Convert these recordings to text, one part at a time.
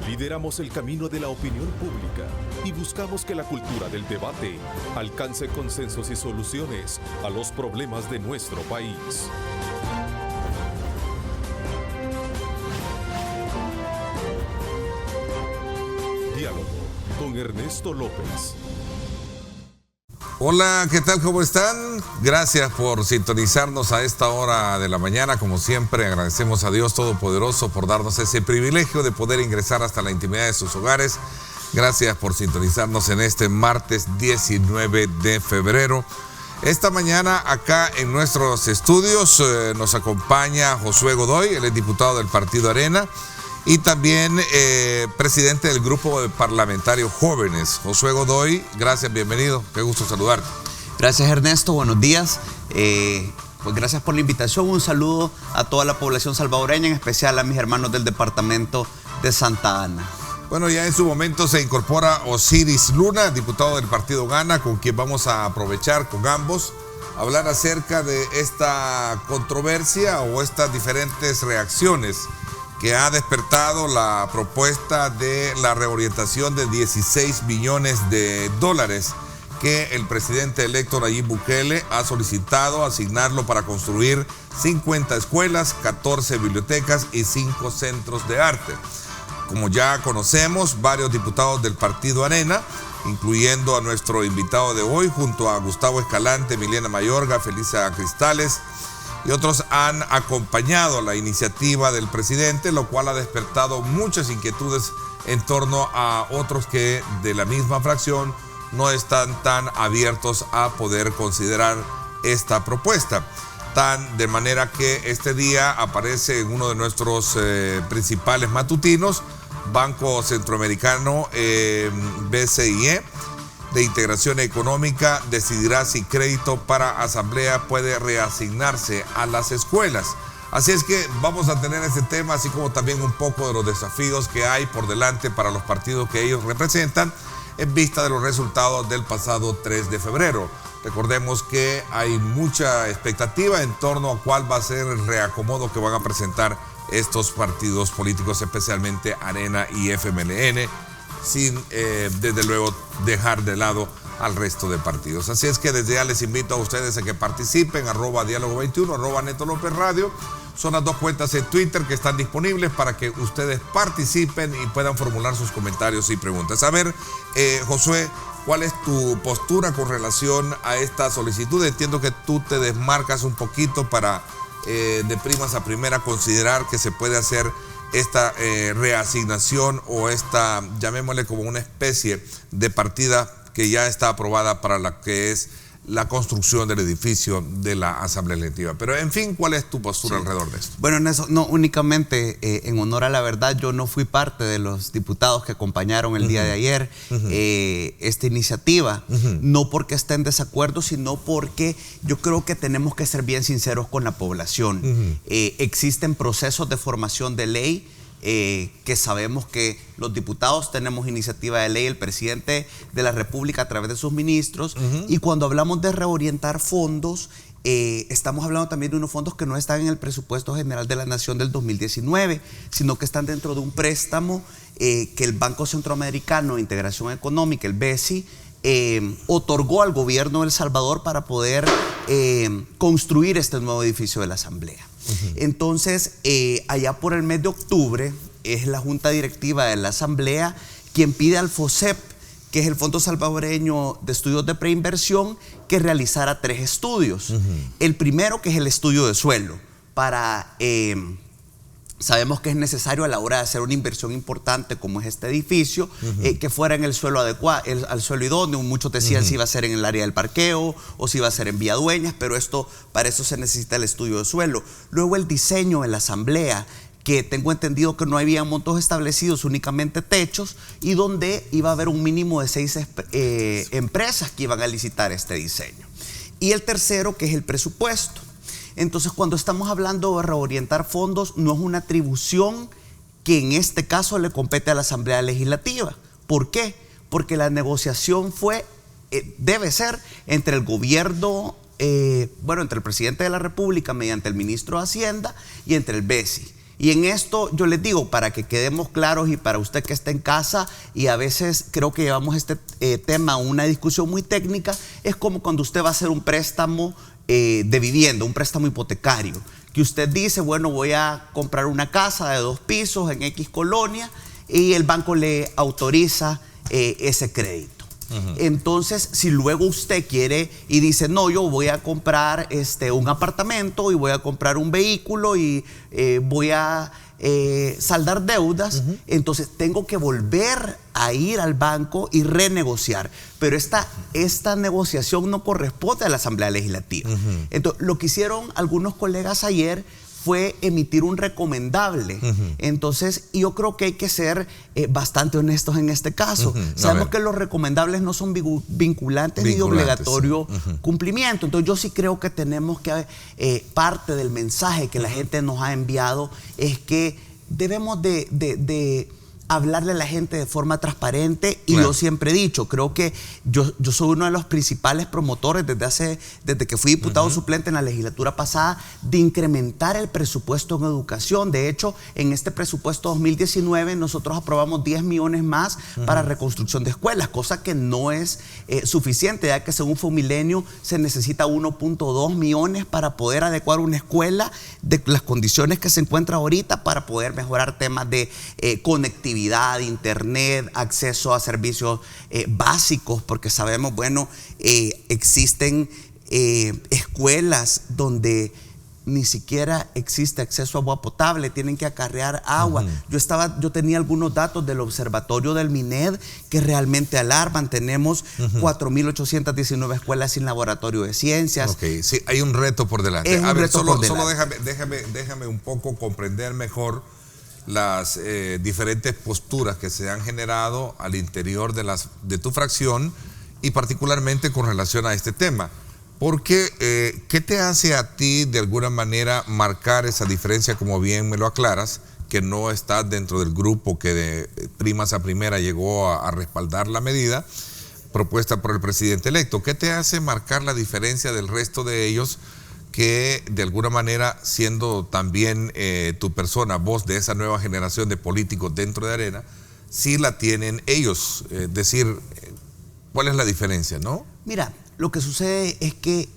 Lideramos el camino de la opinión pública y buscamos que la cultura del debate alcance consensos y soluciones a los problemas de nuestro país. Diálogo con Ernesto López. Hola, ¿qué tal? ¿Cómo están? Gracias por sintonizarnos a esta hora de la mañana. Como siempre, agradecemos a Dios Todopoderoso por darnos ese privilegio de poder ingresar hasta la intimidad de sus hogares. Gracias por sintonizarnos en este martes 19 de febrero. Esta mañana acá en nuestros estudios nos acompaña Josué Godoy, él es diputado del Partido Arena, y también presidente del Grupo de Parlamentarios Jóvenes. Josué Godoy, gracias, bienvenido, qué gusto saludarte. Gracias, Ernesto, buenos días. Pues gracias por la invitación, un saludo a toda la población salvadoreña, en especial a mis hermanos del departamento de Santa Ana. Bueno, ya en su momento se incorpora Osiris Luna, diputado del Partido Gana, con quien vamos a aprovechar con ambos, hablar acerca de esta controversia o estas diferentes reacciones que ha despertado la propuesta de la reorientación de 16 billones de dólares que el presidente electo Nayib Bukele ha solicitado asignarlo para construir 50 escuelas, 14 bibliotecas y 5 centros de arte. Como ya conocemos, varios diputados del Partido Arena, incluyendo a nuestro invitado de hoy, junto a Gustavo Escalante, Milena Mayorga, Felisa Cristales, y otros han acompañado la iniciativa del presidente, lo cual ha despertado muchas inquietudes en torno a otros que de la misma fracción no están tan abiertos a poder considerar esta propuesta. De manera que este día aparece en uno de nuestros principales matutinos, Banco Centroamericano, BCIE, de Integración Económica, decidirá si crédito para asamblea puede reasignarse a las escuelas. Así es que vamos a tener ese tema, así como también un poco de los desafíos que hay por delante para los partidos que ellos representan en vista de los resultados del pasado 3 de febrero. Recordemos que hay mucha expectativa en torno a cuál va a ser el reacomodo que van a presentar estos partidos políticos, especialmente Arena y FMLN, sin desde luego dejar de lado al resto de partidos. Así es que desde ya les invito a ustedes a que participen, @diálogo21, @Neto López Radio. Son las dos cuentas en Twitter que están disponibles para que ustedes participen y puedan formular sus comentarios y preguntas. A ver, Josué, ¿cuál es tu postura con relación a esta solicitud? Entiendo que tú te desmarcas un poquito para de primas a primera considerar que se puede hacer esta reasignación o esta, llamémosle como una especie de partida que ya está aprobada para la que es la construcción del edificio de la Asamblea Legislativa. Pero en fin, ¿cuál es tu postura alrededor de esto? Bueno, en eso, no únicamente en honor a la verdad, yo no fui parte de los diputados que acompañaron el día de ayer esta iniciativa, no porque esté en desacuerdo, sino porque yo creo que tenemos que ser bien sinceros con la población. Existen procesos de formación de ley, que sabemos que los diputados tenemos iniciativa de ley, el presidente de la República a través de sus ministros, y cuando hablamos de reorientar fondos, estamos hablando también de unos fondos que no están en el presupuesto general de la Nación del 2019, sino que están dentro de un préstamo que el Banco Centroamericano de Integración Económica, el BESI, otorgó al gobierno de El Salvador para poder construir este nuevo edificio de la Asamblea. Entonces, allá por el mes de octubre, es la Junta Directiva de la Asamblea quien pide al FOSEP, que es el Fondo Salvadoreño de Estudios de Preinversión, que realizara 3 estudios. El primero, que es el estudio de suelo, para... sabemos que es necesario a la hora de hacer una inversión importante como es este edificio, que fuera en el suelo adecuado, al suelo idóneo. Muchos decían si iba a ser en el área del parqueo o si iba a ser en Villadueñas, pero para eso se necesita el estudio de suelo. Luego el diseño en la asamblea, que tengo entendido que no había montos establecidos, únicamente techos, y donde iba a haber un mínimo de 6 empresas que iban a licitar este diseño. Y el tercero, que es el presupuesto. Entonces, cuando estamos hablando de reorientar fondos, no es una atribución que en este caso le compete a la Asamblea Legislativa. ¿Por qué? Porque la negociación debe ser entre el gobierno, entre el presidente de la República mediante el ministro de Hacienda y entre el BESI. Y en esto yo les digo, para que quedemos claros y para usted que está en casa, y a veces creo que llevamos este tema a una discusión muy técnica, es como cuando usted va a hacer un préstamo de vivienda, un préstamo hipotecario, que usted dice, bueno, voy a comprar una casa de 2 pisos en X colonia y el banco le autoriza ese crédito. Entonces, si luego usted quiere y dice, no, yo voy a comprar un apartamento y voy a comprar un vehículo y voy a saldar deudas, entonces tengo que volver a ir al banco y renegociar. Pero esta negociación no corresponde a la Asamblea Legislativa. Entonces, lo que hicieron algunos colegas ayer fue emitir un recomendable. Entonces, yo creo que hay que ser bastante honestos en este caso. Sabemos que los recomendables no son vinculantes ni de obligatorio cumplimiento. Entonces, yo sí creo que tenemos que, parte del mensaje que la gente nos ha enviado es que debemos de hablarle a la gente de forma transparente. Y yo siempre he dicho, creo que yo soy uno de los principales promotores desde que fui diputado suplente en la legislatura pasada, de incrementar el presupuesto en educación. De hecho, en este presupuesto 2019 nosotros aprobamos 10 millones más para reconstrucción de escuelas, cosa que no es suficiente, ya que según Fomilenio se necesita 1.2 millones para poder adecuar una escuela de las condiciones que se encuentra ahorita, para poder mejorar temas de conectividad, internet, acceso a servicios básicos, porque sabemos, bueno, existen escuelas donde ni siquiera existe acceso a agua potable, tienen que acarrear agua. Yo tenía algunos datos del observatorio del MINED que realmente alarman. Tenemos 4.819 escuelas sin laboratorio de ciencias. Sí, hay un reto por delante. Solo déjame un poco comprender mejor las diferentes posturas que se han generado al interior de tu fracción, y particularmente con relación a este tema. Porque, ¿qué te hace a ti de alguna manera marcar esa diferencia, como bien me lo aclaras, que no estás dentro del grupo que de primas a primera llegó a respaldar la medida propuesta por el presidente electo? ¿Qué te hace marcar la diferencia del resto de ellos, que de alguna manera, siendo también tu persona, voz de esa nueva generación de políticos dentro de Arena, sí la tienen ellos? ¿Cuál es la diferencia, no? Mira, lo que sucede es que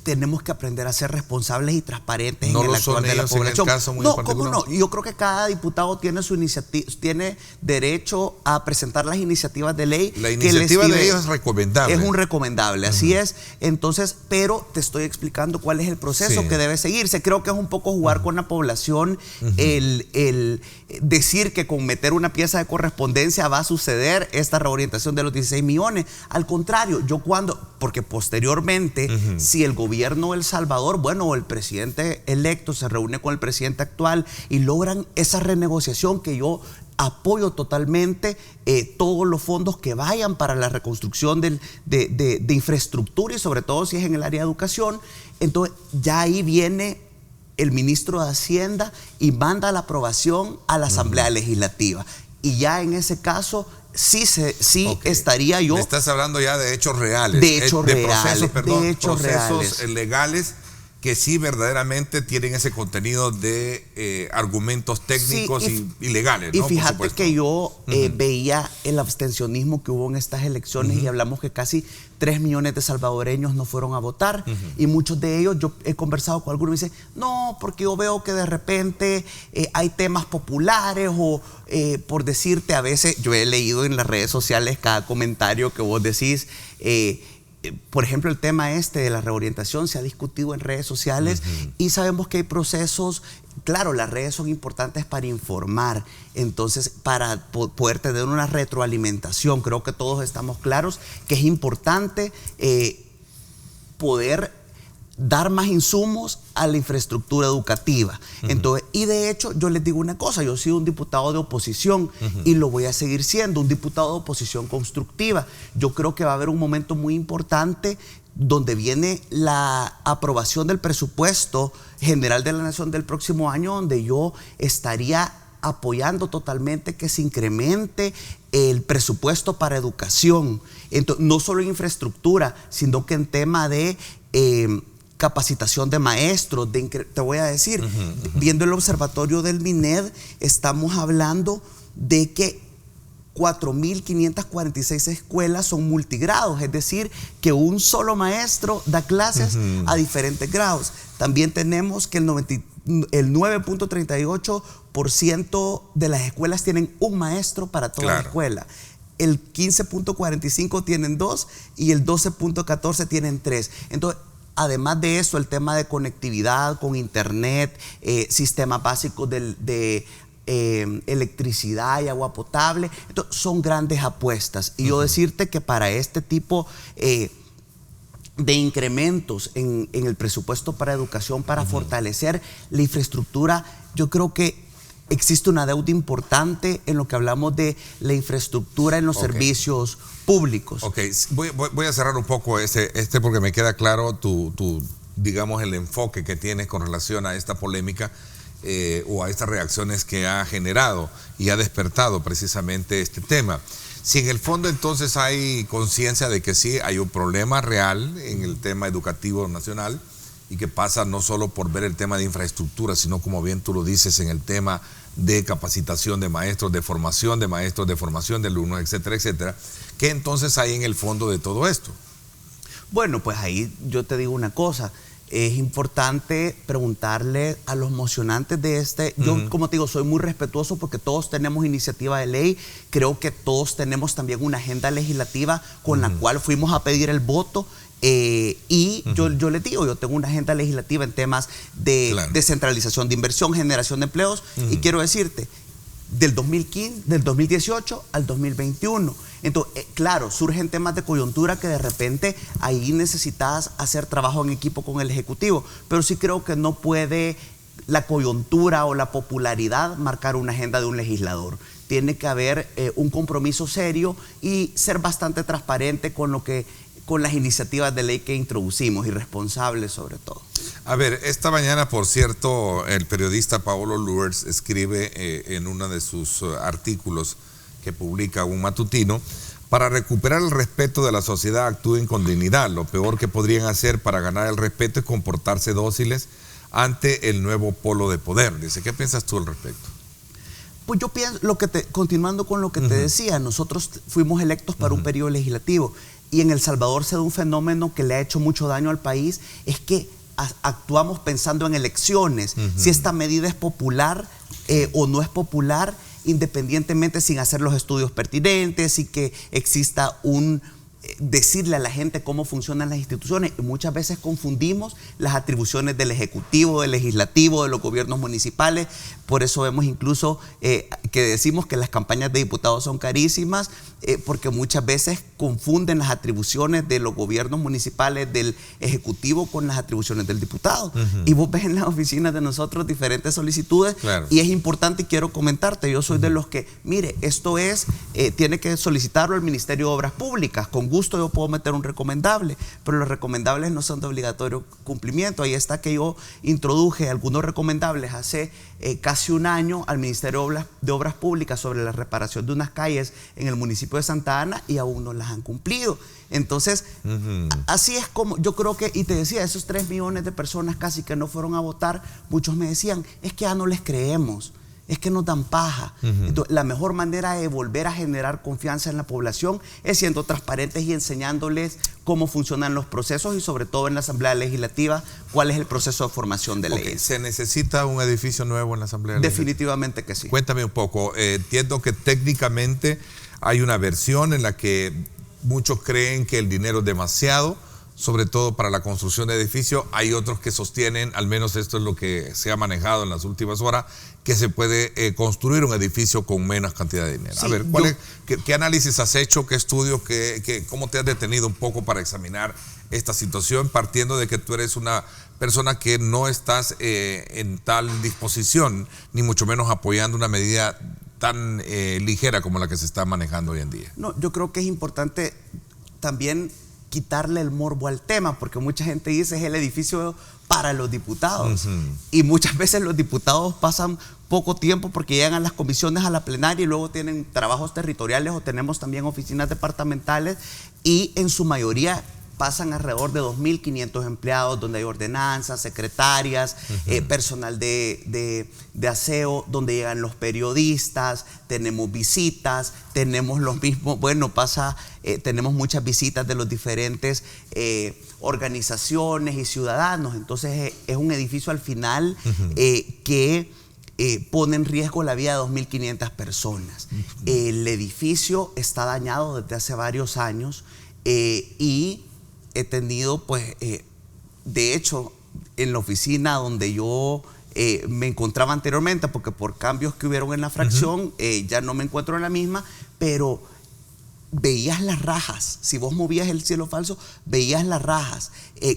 tenemos que aprender a ser responsables y transparentes en el actuar de la población. No, ¿cómo no? Yo creo que cada diputado tiene su iniciativa, tiene derecho a presentar las iniciativas de ley. La iniciativa de ellos es recomendable. Es un recomendable, así es. Entonces, pero te estoy explicando cuál es el proceso que debe seguirse. Creo que es un poco jugar con la población, el decir que con meter una pieza de correspondencia va a suceder esta reorientación de los 16 millones. Al contrario, porque posteriormente, si el gobierno de El Salvador, bueno, el presidente electo se reúne con el presidente actual y logran esa renegociación, que yo apoyo totalmente, todos los fondos que vayan para la reconstrucción de infraestructura, y sobre todo si es en el área de educación, entonces ya ahí viene el ministro de Hacienda y manda la aprobación a la Asamblea Legislativa. Y ya en ese caso sí estaría yo. Me estás hablando ya de hechos reales. De hechos reales. Procesos legales que sí verdaderamente tienen ese contenido de argumentos técnicos y legales, ¿no? Y fíjate que yo veía el abstencionismo que hubo en estas elecciones, y hablamos que casi 3 millones de salvadoreños no fueron a votar, y muchos de ellos, yo he conversado con algunos y me dicen, no, porque yo veo que de repente hay temas populares, o por decirte, a veces yo he leído en las redes sociales cada comentario que vos decís. Por ejemplo, el tema de la reorientación se ha discutido en redes sociales, y sabemos que hay procesos. Claro, las redes son importantes para informar, entonces para poder tener una retroalimentación. Creo que todos estamos claros que es importante poder dar más insumos a la infraestructura educativa. Entonces, y de hecho, yo les digo una cosa, yo soy un diputado de oposición y lo voy a seguir siendo, un diputado de oposición constructiva. Yo creo que va a haber un momento muy importante donde viene la aprobación del presupuesto general de la Nación del próximo año, donde yo estaría apoyando totalmente que se incremente el presupuesto para educación. Entonces, no solo en infraestructura, sino que en tema de capacitación de maestros, te voy a decir, viendo el observatorio del MINED, estamos hablando de que 4.546 escuelas son multigrados, es decir, que un solo maestro da clases a diferentes grados. También tenemos que el 9.38% de las escuelas tienen un maestro para toda la escuela. El 15.45 tienen 2 y el 12.14 tienen 3. Entonces, además de eso, el tema de conectividad con internet, sistemas básicos de electricidad y agua potable, entonces, son grandes apuestas. Y yo decirte que para este tipo de incrementos en el presupuesto para educación, para fortalecer la infraestructura, yo creo que existe una deuda importante en lo que hablamos de la infraestructura en los servicios públicos. Ok, voy a cerrar un poco porque me queda claro digamos, el enfoque que tienes con relación a esta polémica o a estas reacciones que ha generado y ha despertado precisamente este tema. Si en el fondo entonces hay conciencia de que sí hay un problema real en el tema educativo nacional y que pasa no solo por ver el tema de infraestructura, sino como bien tú lo dices, en el tema de capacitación de maestros, de formación de maestros, de formación de alumnos, etcétera, etcétera. ¿Qué entonces hay en el fondo de todo esto? Bueno, pues ahí yo te digo una cosa. Es importante preguntarle a los mocionantes de yo, como te digo, soy muy respetuoso porque todos tenemos iniciativa de ley, creo que todos tenemos también una agenda legislativa con la cual fuimos a pedir el voto. Yo les digo, yo tengo una agenda legislativa en temas de descentralización de inversión, generación de empleos, y quiero decirte, del 2018 al 2021. Entonces, claro, surgen temas de coyuntura que de repente ahí necesitas hacer trabajo en equipo con el Ejecutivo, pero sí creo que no puede la coyuntura o la popularidad marcar una agenda de un legislador. Tiene que haber un compromiso serio y ser bastante transparente con las iniciativas de ley que introducimos y responsables sobre todo. A ver, esta mañana, por cierto, el periodista Paolo Lourdes escribe en uno de sus artículos que publica un matutino: para recuperar el respeto de la sociedad actúen con dignidad. Lo peor que podrían hacer para ganar el respeto es comportarse dóciles ante el nuevo polo de poder. Dice, ¿qué piensas tú al respecto? Pues yo pienso, continuando con lo que te decía, nosotros fuimos electos para un periodo legislativo y en El Salvador se da un fenómeno que le ha hecho mucho daño al país, es que actuamos pensando en elecciones, si esta medida es popular o no es popular, independientemente sin hacer los estudios pertinentes y que exista decirle a la gente cómo funcionan las instituciones. Y muchas veces confundimos las atribuciones del Ejecutivo, del Legislativo, de los gobiernos municipales. Por eso vemos incluso que decimos que las campañas de diputados son carísimas, porque muchas veces confunden las atribuciones de los gobiernos municipales, del Ejecutivo, con las atribuciones del diputado. Y vos ves en las oficinas de nosotros diferentes solicitudes, y es importante, y quiero comentarte, yo soy de los que, mire, esto tiene que solicitarlo el Ministerio de Obras Públicas. Con gusto yo puedo meter un recomendable, pero los recomendables no son de obligatorio cumplimiento. Ahí está que yo introduje algunos recomendables hace casi un año al Ministerio de Obras Públicas sobre la reparación de unas calles en el municipio de Santa Ana y aún no las han cumplido. Entonces, así es como yo creo que, y te decía, esos 3 millones de personas casi que no fueron a votar, muchos me decían, es que ya no les creemos, es que nos dan paja. Entonces, la mejor manera de volver a generar confianza en la población es siendo transparentes y enseñándoles cómo funcionan los procesos y sobre todo en la Asamblea Legislativa cuál es el proceso de formación de leyes. ¿Se necesita un edificio nuevo en la Asamblea Legislativa? Definitivamente que sí. Cuéntame un poco. Entiendo que técnicamente hay una versión en la que muchos creen que el dinero es demasiado, sobre todo para la construcción de edificios. Hay otros que sostienen, al menos esto es lo que se ha manejado en las últimas horas, que se puede construir un edificio con menos cantidad de dinero. Sí, a ver, ¿qué análisis has hecho? ¿Qué estudios? ¿Cómo te has detenido un poco para examinar esta situación, partiendo de que tú eres una persona que no estás en tal disposición, ni mucho menos apoyando una medida tan ligera como la que se está manejando hoy en día? No, yo creo que es importante también quitarle el morbo al tema, porque mucha gente dice es el edificio para los diputados. Y muchas veces los diputados pasan poco tiempo porque llegan a las comisiones, a la plenaria, y luego tienen trabajos territoriales o tenemos también oficinas departamentales, y en su mayoría pasan alrededor de 2.500 empleados, donde hay ordenanzas, secretarias, personal de aseo, donde llegan los periodistas, tenemos visitas, tenemos los mismos, tenemos muchas visitas de los diferentes organizaciones y ciudadanos. Entonces es un edificio al final que pone en riesgo la vida de 2.500 personas. El edificio está dañado desde hace varios años y he tenido, de hecho, en la oficina donde yo me encontraba anteriormente, porque por cambios que hubieron en la fracción, ya no me encuentro en la misma, pero veías las rajas. Si vos movías el cielo falso, veías las rajas.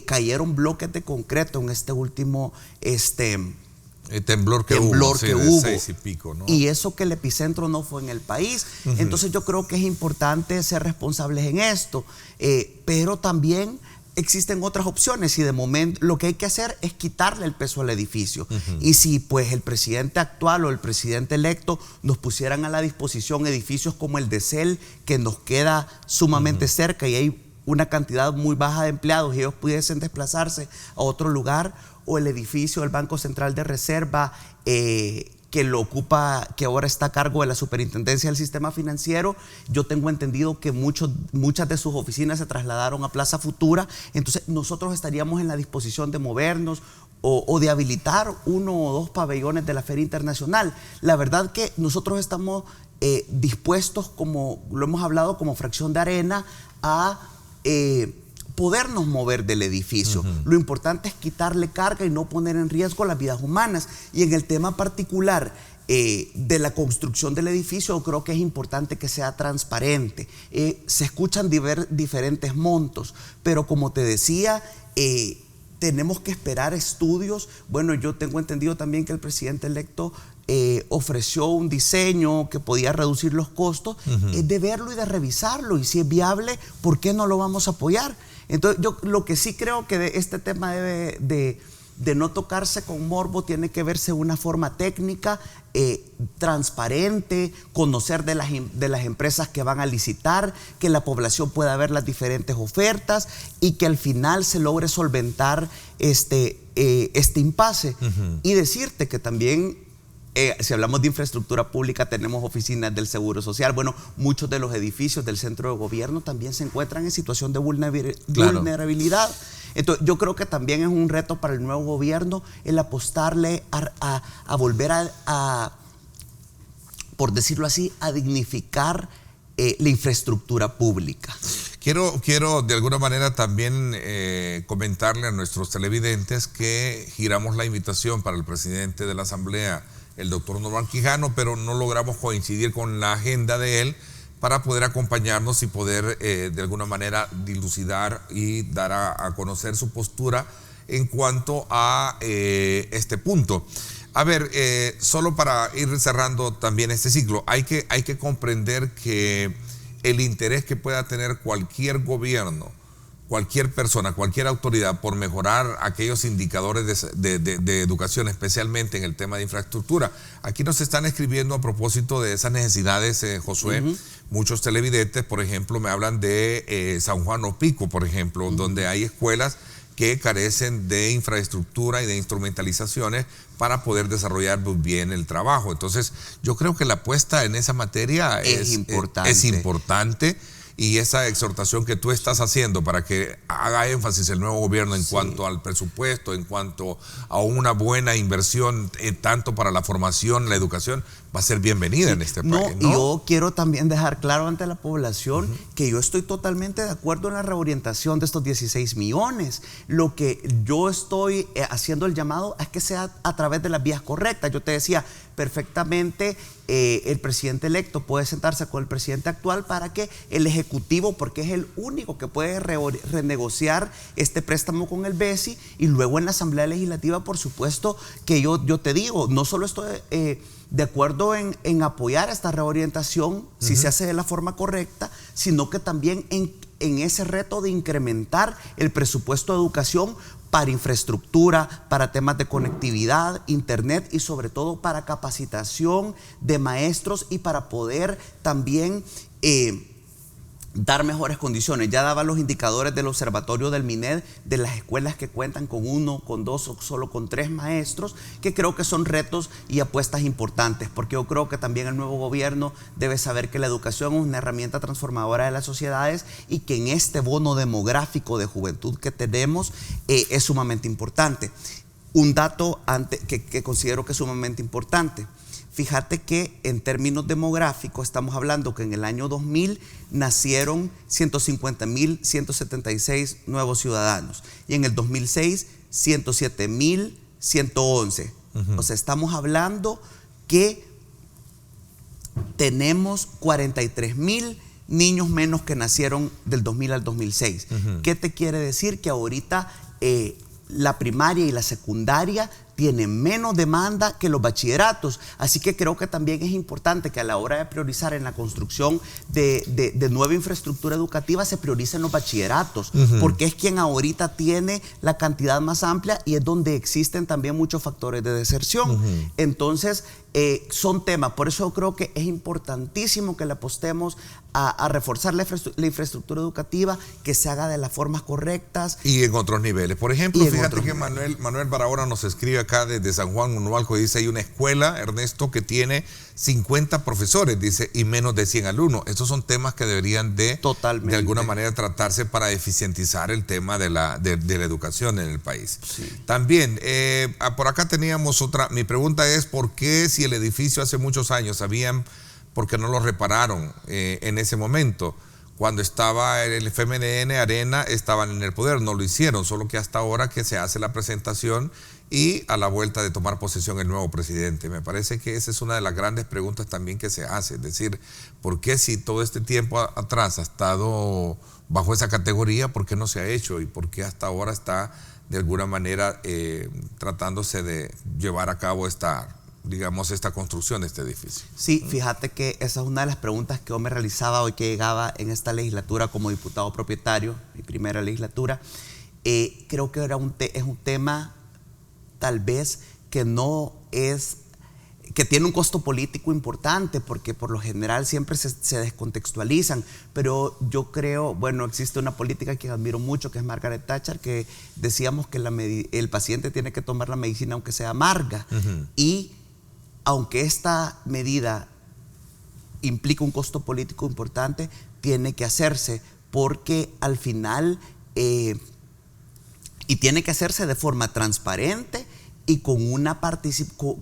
Cayeron bloques de concreto en este último temblor que hubo, de 6 y pico, ¿no? Y eso que el epicentro no fue en el país. Entonces yo creo que es importante ser responsables en esto, pero también existen otras opciones y de momento lo que hay que hacer es quitarle el peso al edificio. Y si pues el presidente actual o el presidente electo nos pusieran a la disposición edificios como el de CEL, que nos queda sumamente cerca y hay una cantidad muy baja de empleados y ellos pudiesen desplazarse a otro lugar, o el edificio del Banco Central de Reserva que lo ocupa, que ahora está a cargo de la Superintendencia del Sistema Financiero. Yo tengo entendido que muchas de sus oficinas se trasladaron a Plaza Futura. Entonces nosotros estaríamos en la disposición de movernos o de habilitar 1 o 2 pabellones de la Feria Internacional. La verdad que nosotros estamos dispuestos, como lo hemos hablado como Fracción de Arena, a podernos mover del edificio. Lo importante es quitarle carga y no poner en riesgo las vidas humanas. Y en el tema particular de la construcción del edificio, yo creo que es importante que sea transparente. Se escuchan diferentes montos, pero como te decía, tenemos que esperar estudios. Bueno, yo tengo entendido también que el presidente electo ofreció un diseño que podía reducir los costos. Es de verlo y de revisarlo, y si es viable, ¿por qué no lo vamos a apoyar? Entonces yo lo que sí creo que este tema debe de no tocarse con morbo, tiene que verse de una forma técnica, transparente, conocer de las empresas que van a licitar, que la población pueda ver las diferentes ofertas y que al final se logre solventar este impasse. Y decirte que también si hablamos de infraestructura pública, tenemos oficinas del Seguro Social. Bueno, muchos de los edificios del centro de gobierno también se encuentran en situación de vulnerabilidad. Entonces, yo creo que también es un reto para el nuevo gobierno el apostarle a volver a, por decirlo así, a dignificar la infraestructura pública. Quiero de alguna manera también comentarle a nuestros televidentes que giramos la invitación para el presidente de la Asamblea, el doctor Norman Quijano, pero no logramos coincidir con la agenda de él para poder acompañarnos y poder de alguna manera dilucidar y dar a conocer su postura en cuanto a este punto. A ver, solo para ir cerrando también este ciclo, hay que comprender que el interés que pueda tener cualquier gobierno, cualquier persona, cualquier autoridad por mejorar aquellos indicadores de educación, especialmente en el tema de infraestructura. Aquí nos están escribiendo a propósito de esas necesidades, Josué. Muchos televidentes, por ejemplo, me hablan de San Juan Opico, por ejemplo, donde hay escuelas que carecen de infraestructura y de instrumentalizaciones para poder desarrollar muy bien el trabajo. Entonces, yo creo que la apuesta en esa materia es importante. Y esa exhortación que tú estás haciendo para que haga énfasis el nuevo gobierno en cuanto al presupuesto, en cuanto a una buena inversión, tanto para la formación, la educación, va a ser bienvenida en este país, ¿no? Yo quiero también dejar claro ante la población que yo estoy totalmente de acuerdo en la reorientación de estos 16 millones. Lo que yo estoy haciendo el llamado es que sea a través de las vías correctas. Yo te decía, perfectamente el presidente electo puede sentarse con el presidente actual para que el Ejecutivo, porque es el único que puede renegociar este préstamo con el BESI, y luego en la Asamblea Legislativa, por supuesto, que yo te digo, no solo estoy de acuerdo en apoyar esta reorientación, si se hace de la forma correcta, sino que también en ese reto de incrementar el presupuesto de educación para infraestructura, para temas de conectividad, internet y sobre todo para capacitación de maestros y para poder también dar mejores condiciones. Ya daba los indicadores del observatorio del MINED de las escuelas que cuentan con 1, con 2 o solo con 3 maestros, que creo que son retos y apuestas importantes, porque yo creo que también el nuevo gobierno debe saber que la educación es una herramienta transformadora de las sociedades y que en este bono demográfico de juventud que tenemos es sumamente importante. Un dato que considero que es sumamente importante. Fíjate que en términos demográficos estamos hablando que en el año 2000 nacieron 150.176 nuevos ciudadanos y en el 2006 107.111. O sea, estamos hablando que tenemos 43.000 niños menos que nacieron del 2000 al 2006. ¿Qué te quiere decir? Que ahorita la primaria y la secundaria tienen menos demanda que los bachilleratos. Así que creo que también es importante que a la hora de priorizar en la construcción de nueva infraestructura educativa se prioricen los bachilleratos, porque es quien ahorita tiene la cantidad más amplia y es donde existen también muchos factores de deserción. Entonces, son temas. Por eso creo que es importantísimo que le apostemos a reforzar la infraestructura educativa, que se haga de las formas correctas. Y en otros niveles. Por ejemplo, fíjate que Manuel Barahona nos escribe acá desde San Juan Unualco, dice, hay una escuela, Ernesto, que tiene 50 profesores, dice, y menos de 100 alumnos. Estos son temas que deberían de alguna manera tratarse para eficientizar el tema de la educación en el país. Sí. También, por acá teníamos otra, mi pregunta es, ¿por qué si el edificio hace muchos años por qué no lo repararon en ese momento? Cuando estaba el FMLN, Arena, estaban en el poder, no lo hicieron, solo que hasta ahora que se hace la presentación y a la vuelta de tomar posesión el nuevo presidente. Me parece que esa es una de las grandes preguntas también que se hace, es decir, ¿por qué si todo este tiempo atrás ha estado bajo esa categoría, por qué no se ha hecho y por qué hasta ahora está de alguna manera tratándose de llevar a cabo esta construcción de este edificio? Sí, fíjate que esa es una de las preguntas que yo me realizaba hoy que llegaba en esta legislatura como diputado propietario, mi primera legislatura. Creo que es un tema tal vez que tiene un costo político importante, porque por lo general siempre se descontextualizan, pero yo creo, bueno, existe una política que admiro mucho, que es Margaret Thatcher, que decíamos que el paciente tiene que tomar la medicina aunque sea amarga, y aunque esta medida implica un costo político importante, tiene que hacerse, porque al final, y tiene que hacerse de forma transparente y con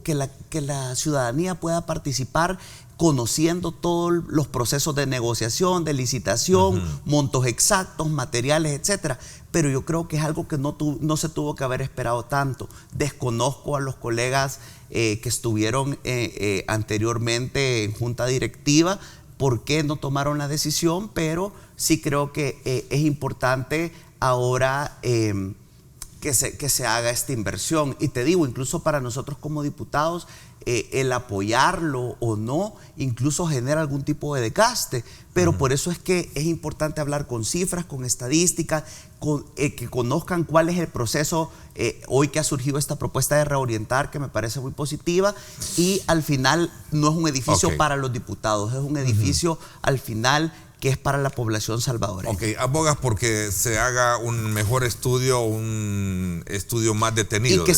que la ciudadanía pueda participar conociendo todos los procesos de negociación, de licitación, montos exactos, materiales, etcétera. Pero yo creo que es algo que no se tuvo que haber esperado tanto. Desconozco a los colegas que estuvieron anteriormente en junta directiva por qué no tomaron la decisión, pero sí creo que es importante ahora que se haga esta inversión. Y te digo, incluso para nosotros como diputados, el apoyarlo o no, incluso genera algún tipo de desgaste. Pero por eso es que es importante hablar con cifras, con estadísticas, que conozcan cuál es el proceso hoy que ha surgido esta propuesta de reorientar, que me parece muy positiva. Y al final no es un edificio para los diputados, es un edificio al final que es para la población salvadoreña. Ok, abogas porque se haga un mejor estudio, un estudio más detenido. Y que,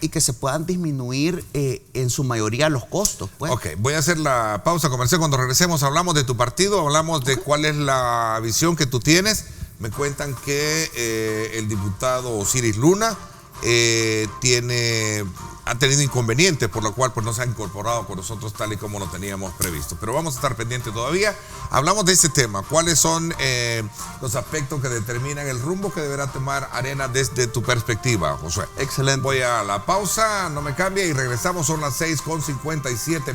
y que se puedan disminuir en su mayoría los costos. Pues. Ok, voy a hacer la pausa comercial. Cuando regresemos hablamos de tu partido, hablamos de cuál es la visión que tú tienes. Me cuentan que el diputado Osiris Luna ha tenido inconvenientes, por lo cual pues no se ha incorporado con nosotros tal y como lo teníamos previsto. Pero vamos a estar pendientes todavía. Hablamos de ese tema. ¿Cuáles son los aspectos que determinan el rumbo que deberá tomar Arena desde tu perspectiva, Josué? Excelente. Voy a la pausa, no me cambie, y regresamos. Son las 6:57.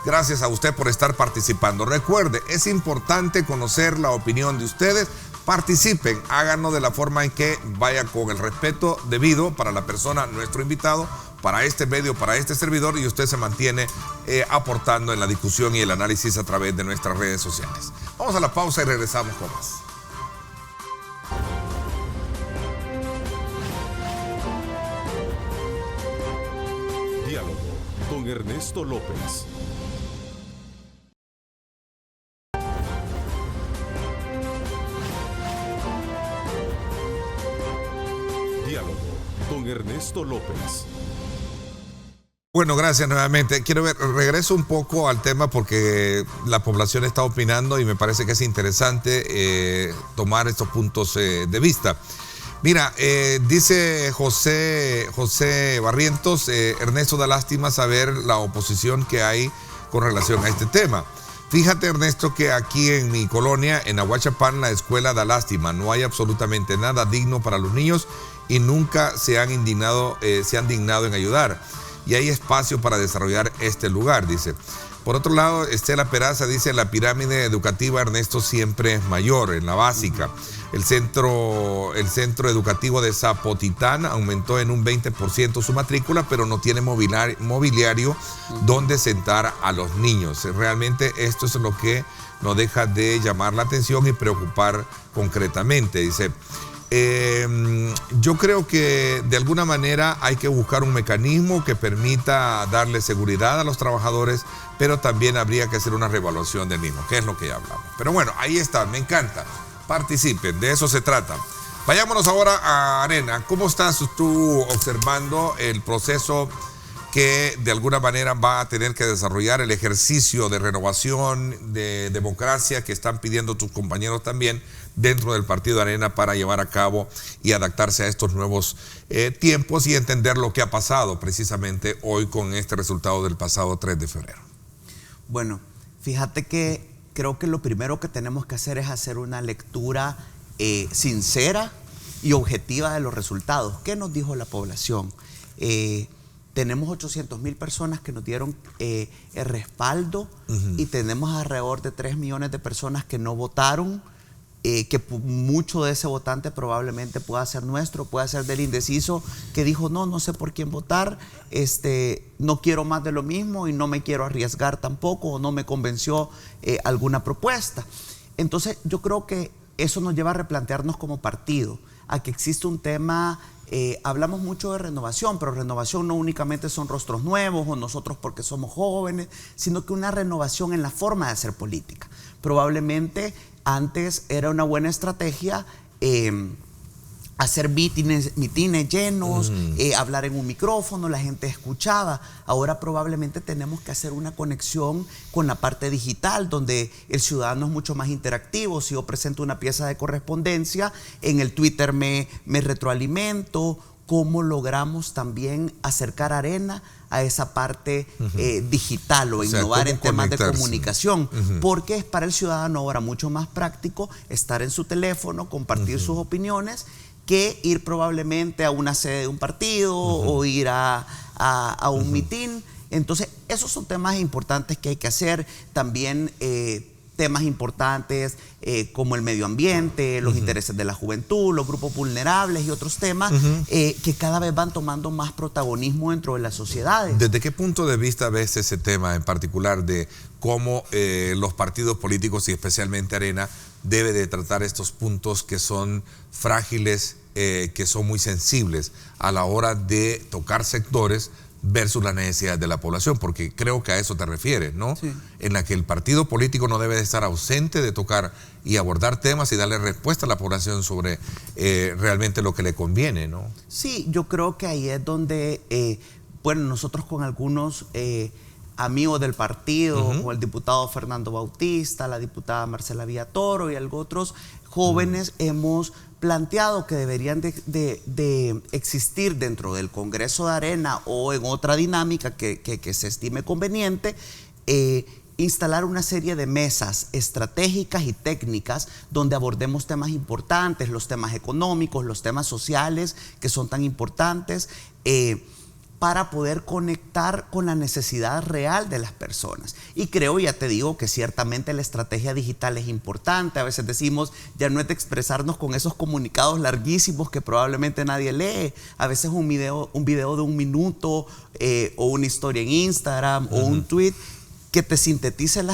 Gracias a usted por estar participando. Recuerde, es importante conocer la opinión de ustedes. Participen, háganlo de la forma en que vaya con el respeto debido para la persona, nuestro invitado, para este medio, para este servidor, y usted se mantiene aportando en la discusión y el análisis a través de nuestras redes sociales. Vamos a la pausa y regresamos con más. Diálogo con Ernesto López. Ernesto López. Bueno, gracias nuevamente. Regreso un poco al tema porque la población está opinando y me parece que es interesante tomar estos puntos de vista. Mira, dice José Barrientos, Ernesto, da lástima saber la oposición que hay con relación a este tema. Fíjate, Ernesto, que aquí en mi colonia, en Ahuachapán, la escuela da lástima. No hay absolutamente nada digno para los niños y nunca se han dignado en ayudar. Y hay espacio para desarrollar este lugar, dice. Por otro lado, Estela Peraza dice, la pirámide educativa, Ernesto, siempre es mayor en la básica. El centro educativo de Zapotitán aumentó en un 20% su matrícula, pero no tiene mobiliario donde sentar a los niños. Realmente esto es lo que no deja de llamar la atención y preocupar concretamente, dice. Yo creo que de alguna manera hay que buscar un mecanismo que permita darle seguridad a los trabajadores, pero también habría que hacer una reevaluación del mismo, que es lo que ya hablamos. Pero bueno, ahí está, me encanta. Participen, de eso se trata. Vayámonos ahora a Arena. ¿Cómo estás tú observando el proceso que de alguna manera va a tener que desarrollar el ejercicio de renovación, de democracia que están pidiendo tus compañeros también dentro del Partido Arena para llevar a cabo y adaptarse a estos nuevos tiempos y entender lo que ha pasado precisamente hoy con este resultado del pasado 3 de febrero? Bueno, fíjate que creo que lo primero que tenemos que hacer es hacer una lectura sincera y objetiva de los resultados. ¿Qué nos dijo la población? Tenemos 800,000 personas que nos dieron el respaldo y tenemos alrededor de 3 millones de personas que no votaron, que mucho de ese votante probablemente pueda ser nuestro, pueda ser del indeciso que dijo no sé por quién votar, no quiero más de lo mismo y no me quiero arriesgar tampoco, o no me convenció alguna propuesta. Entonces yo creo que eso nos lleva a replantearnos como partido, a que existe un tema. Hablamos mucho de renovación, pero renovación no únicamente son rostros nuevos o nosotros porque somos jóvenes, sino que una renovación en la forma de hacer política. Probablemente antes era una buena estrategia hacer mitines llenos, hablar en un micrófono, la gente escuchaba. Ahora probablemente tenemos que hacer una conexión con la parte digital, donde el ciudadano es mucho más interactivo. Si yo presento una pieza de correspondencia, en el Twitter me retroalimento. ¿Cómo logramos también acercar Arena a esa parte digital o innovar en temas de comunicación? Porque es para el ciudadano ahora mucho más práctico estar en su teléfono, compartir sus opiniones, que ir probablemente a una sede de un partido o ir a un mitin. Entonces, esos son temas importantes que hay que hacer. También temas importantes como el medio ambiente, los intereses de la juventud, los grupos vulnerables y otros temas que cada vez van tomando más protagonismo dentro de las sociedades. ¿Desde qué punto de vista ves ese tema en particular de cómo los partidos políticos y especialmente Arena debe de tratar estos puntos que son frágiles, que son muy sensibles a la hora de tocar sectores versus las necesidades de la población? Porque creo que a eso te refieres, ¿no? Sí. En la que el partido político no debe de estar ausente de tocar y abordar temas y darle respuesta a la población sobre realmente lo que le conviene, ¿no? Sí, yo creo que ahí es donde, bueno, nosotros con algunos amigos del partido, como el diputado Fernando Bautista, la diputada Marcela Villatoro y otros jóvenes, hemos planteado que deberían de existir dentro del Congreso de Arena o en otra dinámica que se estime conveniente, instalar una serie de mesas estratégicas y técnicas donde abordemos temas importantes, los temas económicos, los temas sociales que son tan importantes, para poder conectar con la necesidad real de las personas. Y creo, ya te digo, que ciertamente la estrategia digital es importante. A veces decimos, ya no es de expresarnos con esos comunicados larguísimos que probablemente nadie lee. A veces un video de 1 minuto o una historia en Instagram o un tweet que te sintetice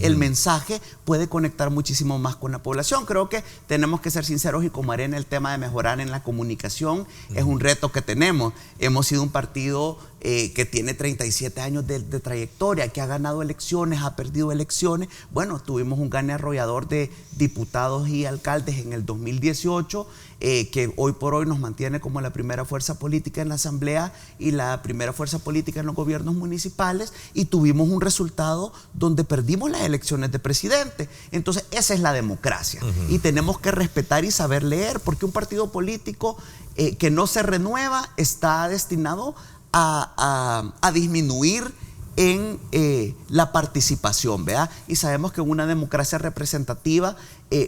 el mensaje, puede conectar muchísimo más con la población. Creo que tenemos que ser sinceros, y como Arena, el tema de mejorar en la comunicación es un reto que tenemos. Hemos sido un partido que tiene 37 años de trayectoria, que ha ganado elecciones, ha perdido elecciones. Bueno, tuvimos un gane arrollador de diputados y alcaldes en el 2018, que hoy por hoy nos mantiene como la primera fuerza política en la Asamblea y la primera fuerza política en los gobiernos municipales, y tuvimos un resultado donde perdimos las elecciones de presidente. Entonces, esa es la democracia. Y tenemos que respetar y saber leer, porque un partido político que no se renueva está destinado a disminuir en la participación, ¿verdad? Y sabemos que en una democracia representativa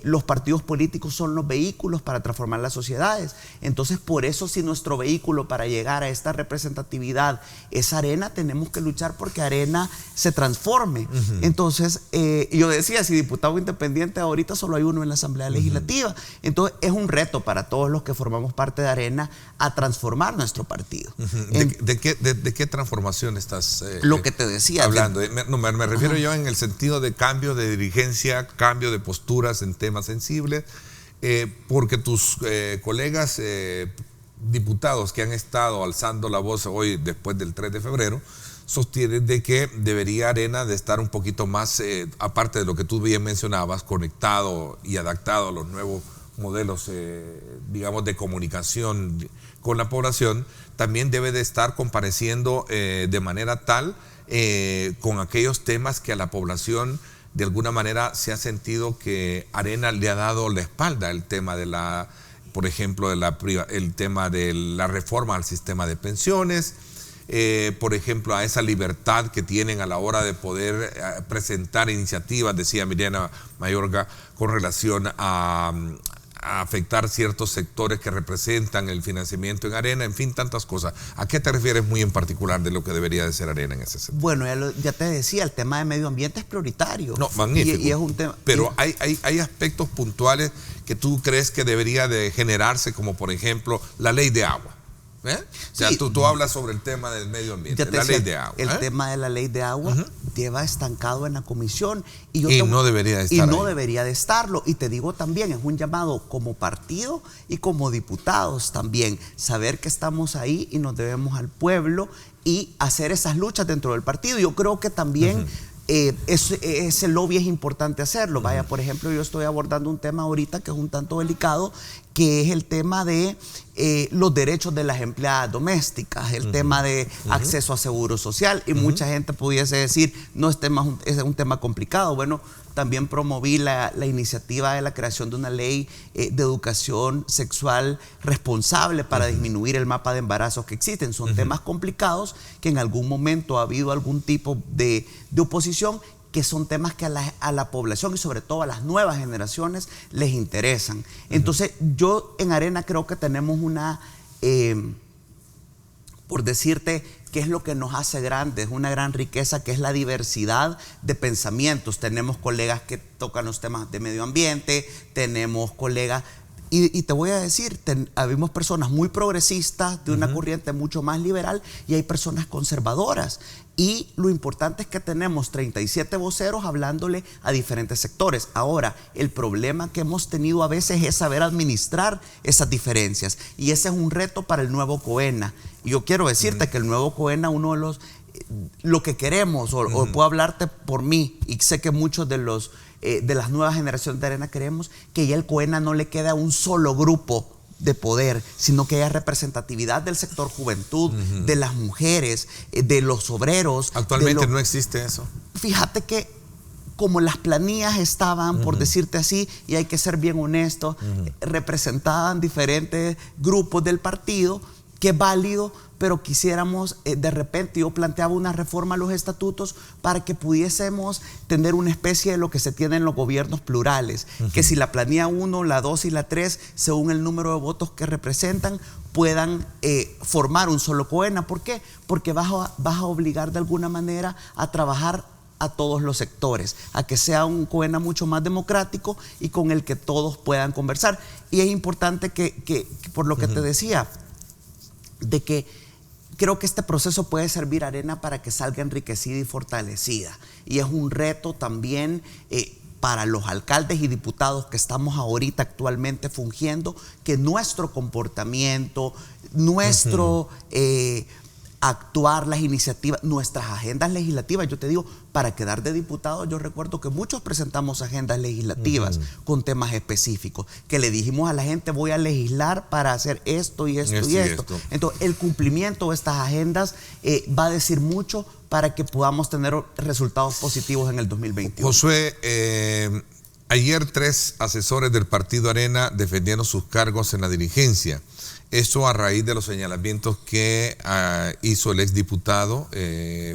los partidos políticos son los vehículos para transformar las sociedades. Entonces, por eso, si nuestro vehículo para llegar a esta representatividad es Arena, tenemos que luchar porque Arena se transforme. Entonces, yo decía, si diputado independiente ahorita solo hay uno en la Asamblea Legislativa. Entonces, es un reto para todos los que formamos parte de Arena a transformar nuestro partido. ¿De qué transformación estás lo que te decía, hablando? Me refiero yo en el sentido de cambio de dirigencia, cambio de posturas en temas sensibles, porque tus colegas diputados que han estado alzando la voz hoy después del 3 de febrero sostienen de que debería Arena de estar un poquito más, aparte de lo que tú bien mencionabas, conectado y adaptado a los nuevos modelos, digamos, de comunicación con la población, también debe de estar compareciendo de manera tal con aquellos temas que a la población de alguna manera se ha sentido que Arena le ha dado la espalda. El tema de por ejemplo, el tema de la reforma al sistema de pensiones, por ejemplo, a esa libertad que tienen a la hora de poder presentar iniciativas, decía Miriana Mayorga, con relación a afectar ciertos sectores que representan el financiamiento en Arena, en fin, tantas cosas. ¿A qué te refieres muy en particular de lo que debería de ser Arena en ese sentido? Bueno, ya te decía, el tema de medio ambiente es prioritario. No, magnífico. Y es un tema, pero hay aspectos puntuales que tú crees que debería de generarse, como por ejemplo la ley de agua. O sea, sí, tú hablas sobre el tema del medio ambiente, la ley de agua. El tema de la ley de agua lleva estancado en la comisión. Y no debería de estar y no debería de estarlo. Y te digo también, es un llamado como partido y como diputados también, saber que estamos ahí y nos debemos al pueblo y hacer esas luchas dentro del partido. Yo creo que también ese lobby es importante hacerlo. Vaya, por ejemplo, yo estoy abordando un tema ahorita que es un tanto delicado, que es el tema de los derechos de las empleadas domésticas, el tema de acceso a seguro social, y mucha gente pudiese decir, no, es un tema complicado. Bueno, también promoví la iniciativa de la creación de una ley de educación sexual responsable para disminuir el mapa de embarazos que existen. Son temas complicados que en algún momento ha habido algún tipo de oposición, que son temas que a la población y sobre todo a las nuevas generaciones les interesan. Entonces, yo en Arena creo que tenemos por decirte, qué es lo que nos hace grandes, una gran riqueza, que es la diversidad de pensamientos. Tenemos colegas que tocan los temas de medio ambiente, tenemos colegas, y te voy a decir, habemos personas muy progresistas de una corriente mucho más liberal, y hay personas conservadoras. Y lo importante es que tenemos 37 voceros hablándole a diferentes sectores. Ahora, el problema que hemos tenido a veces es saber administrar esas diferencias. Y ese es un reto para el nuevo COENA. Y yo quiero decirte que el nuevo COENA, uno de los... Lo que queremos, o puedo hablarte por mí, y sé que muchos de las nuevas generaciones de Arena queremos que ya el COENA no le quede a un solo grupo de poder, sino que haya representatividad del sector juventud, de las mujeres, de los obreros. Actualmente no existe eso. Fíjate que como las planillas estaban, por decirte así, y hay que ser bien honesto, representaban diferentes grupos del partido, que es válido, pero quisiéramos, de repente yo planteaba una reforma a los estatutos para que pudiésemos tener una especie de lo que se tiene en los gobiernos plurales, que si la planilla 1, la 2 y la 3, según el número de votos que representan, puedan formar un solo COENA. ¿Por qué? Porque vas a obligar de alguna manera a trabajar a todos los sectores, a que sea un COENA mucho más democrático y con el que todos puedan conversar. Y es importante que por lo que te decía, de que creo que este proceso puede servir a Arena para que salga enriquecida y fortalecida. Y es un reto también para los alcaldes y diputados que estamos ahorita actualmente fungiendo, que nuestro comportamiento, nuestro actuar, las iniciativas, nuestras agendas legislativas. Yo te digo, para quedar de diputado, yo recuerdo que muchos presentamos agendas legislativas con temas específicos, que le dijimos a la gente, voy a legislar para hacer esto y esto y esto. Entonces, el cumplimiento de estas agendas va a decir mucho para que podamos tener resultados positivos en el 2021. Josué, ayer 3 asesores del Partido Arena defendieron sus cargos en la dirigencia. Eso a raíz de los señalamientos que hizo el exdiputado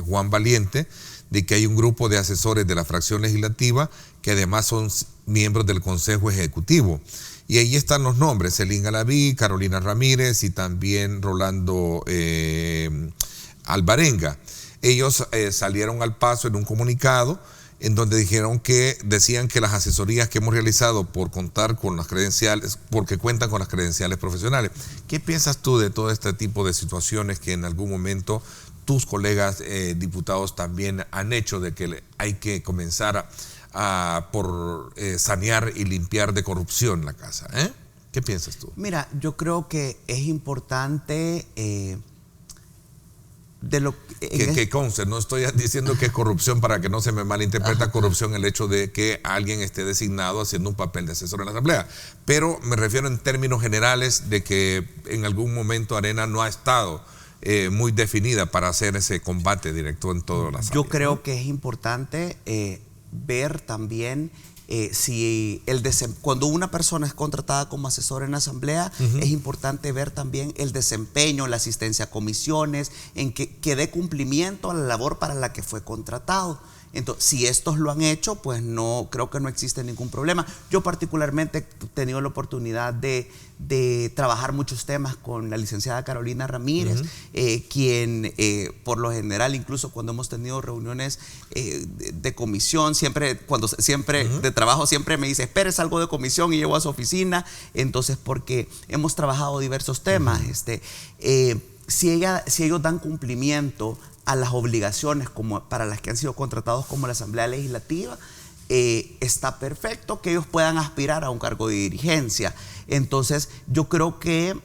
Juan Valiente, de que hay un grupo de asesores de la fracción legislativa que además son miembros del Consejo Ejecutivo. Y ahí están los nombres: Celín Galaví, Carolina Ramírez y también Rolando Alvarenga. Ellos salieron al paso en un comunicado en donde decían que las asesorías que hemos realizado por contar con las credenciales, porque cuentan con las credenciales profesionales. ¿Qué piensas tú de todo este tipo de situaciones que en algún momento tus colegas diputados también han hecho, de que hay que comenzar por sanear y limpiar de corrupción la casa? ¿Qué piensas tú? Mira, yo creo que es importante que conste, no estoy diciendo que es corrupción para que no se me malinterpreta corrupción el hecho de que alguien esté designado haciendo un papel de asesor en la Asamblea, pero me refiero en términos generales de que en algún momento Arena no ha estado muy definida para hacer ese combate directo en todas las áreas. Yo creo que es importante ver también si cuando una persona es contratada como asesor en la Asamblea, es importante ver también el desempeño, la asistencia a comisiones, en que dé cumplimiento a la labor para la que fue contratado. Entonces, si estos lo han hecho, pues no, creo que no existe ningún problema. Yo particularmente he tenido la oportunidad de trabajar muchos temas con la licenciada Carolina Ramírez, quien por lo general, incluso cuando hemos tenido reuniones de comisión, siempre de trabajo, siempre me dice, espere, salgo de comisión y llego a su oficina. Entonces, porque hemos trabajado diversos temas. Si ellos dan cumplimiento a las obligaciones para las que han sido contratados como la Asamblea Legislativa, está perfecto que ellos puedan aspirar a un cargo de dirigencia. Entonces, yo creo que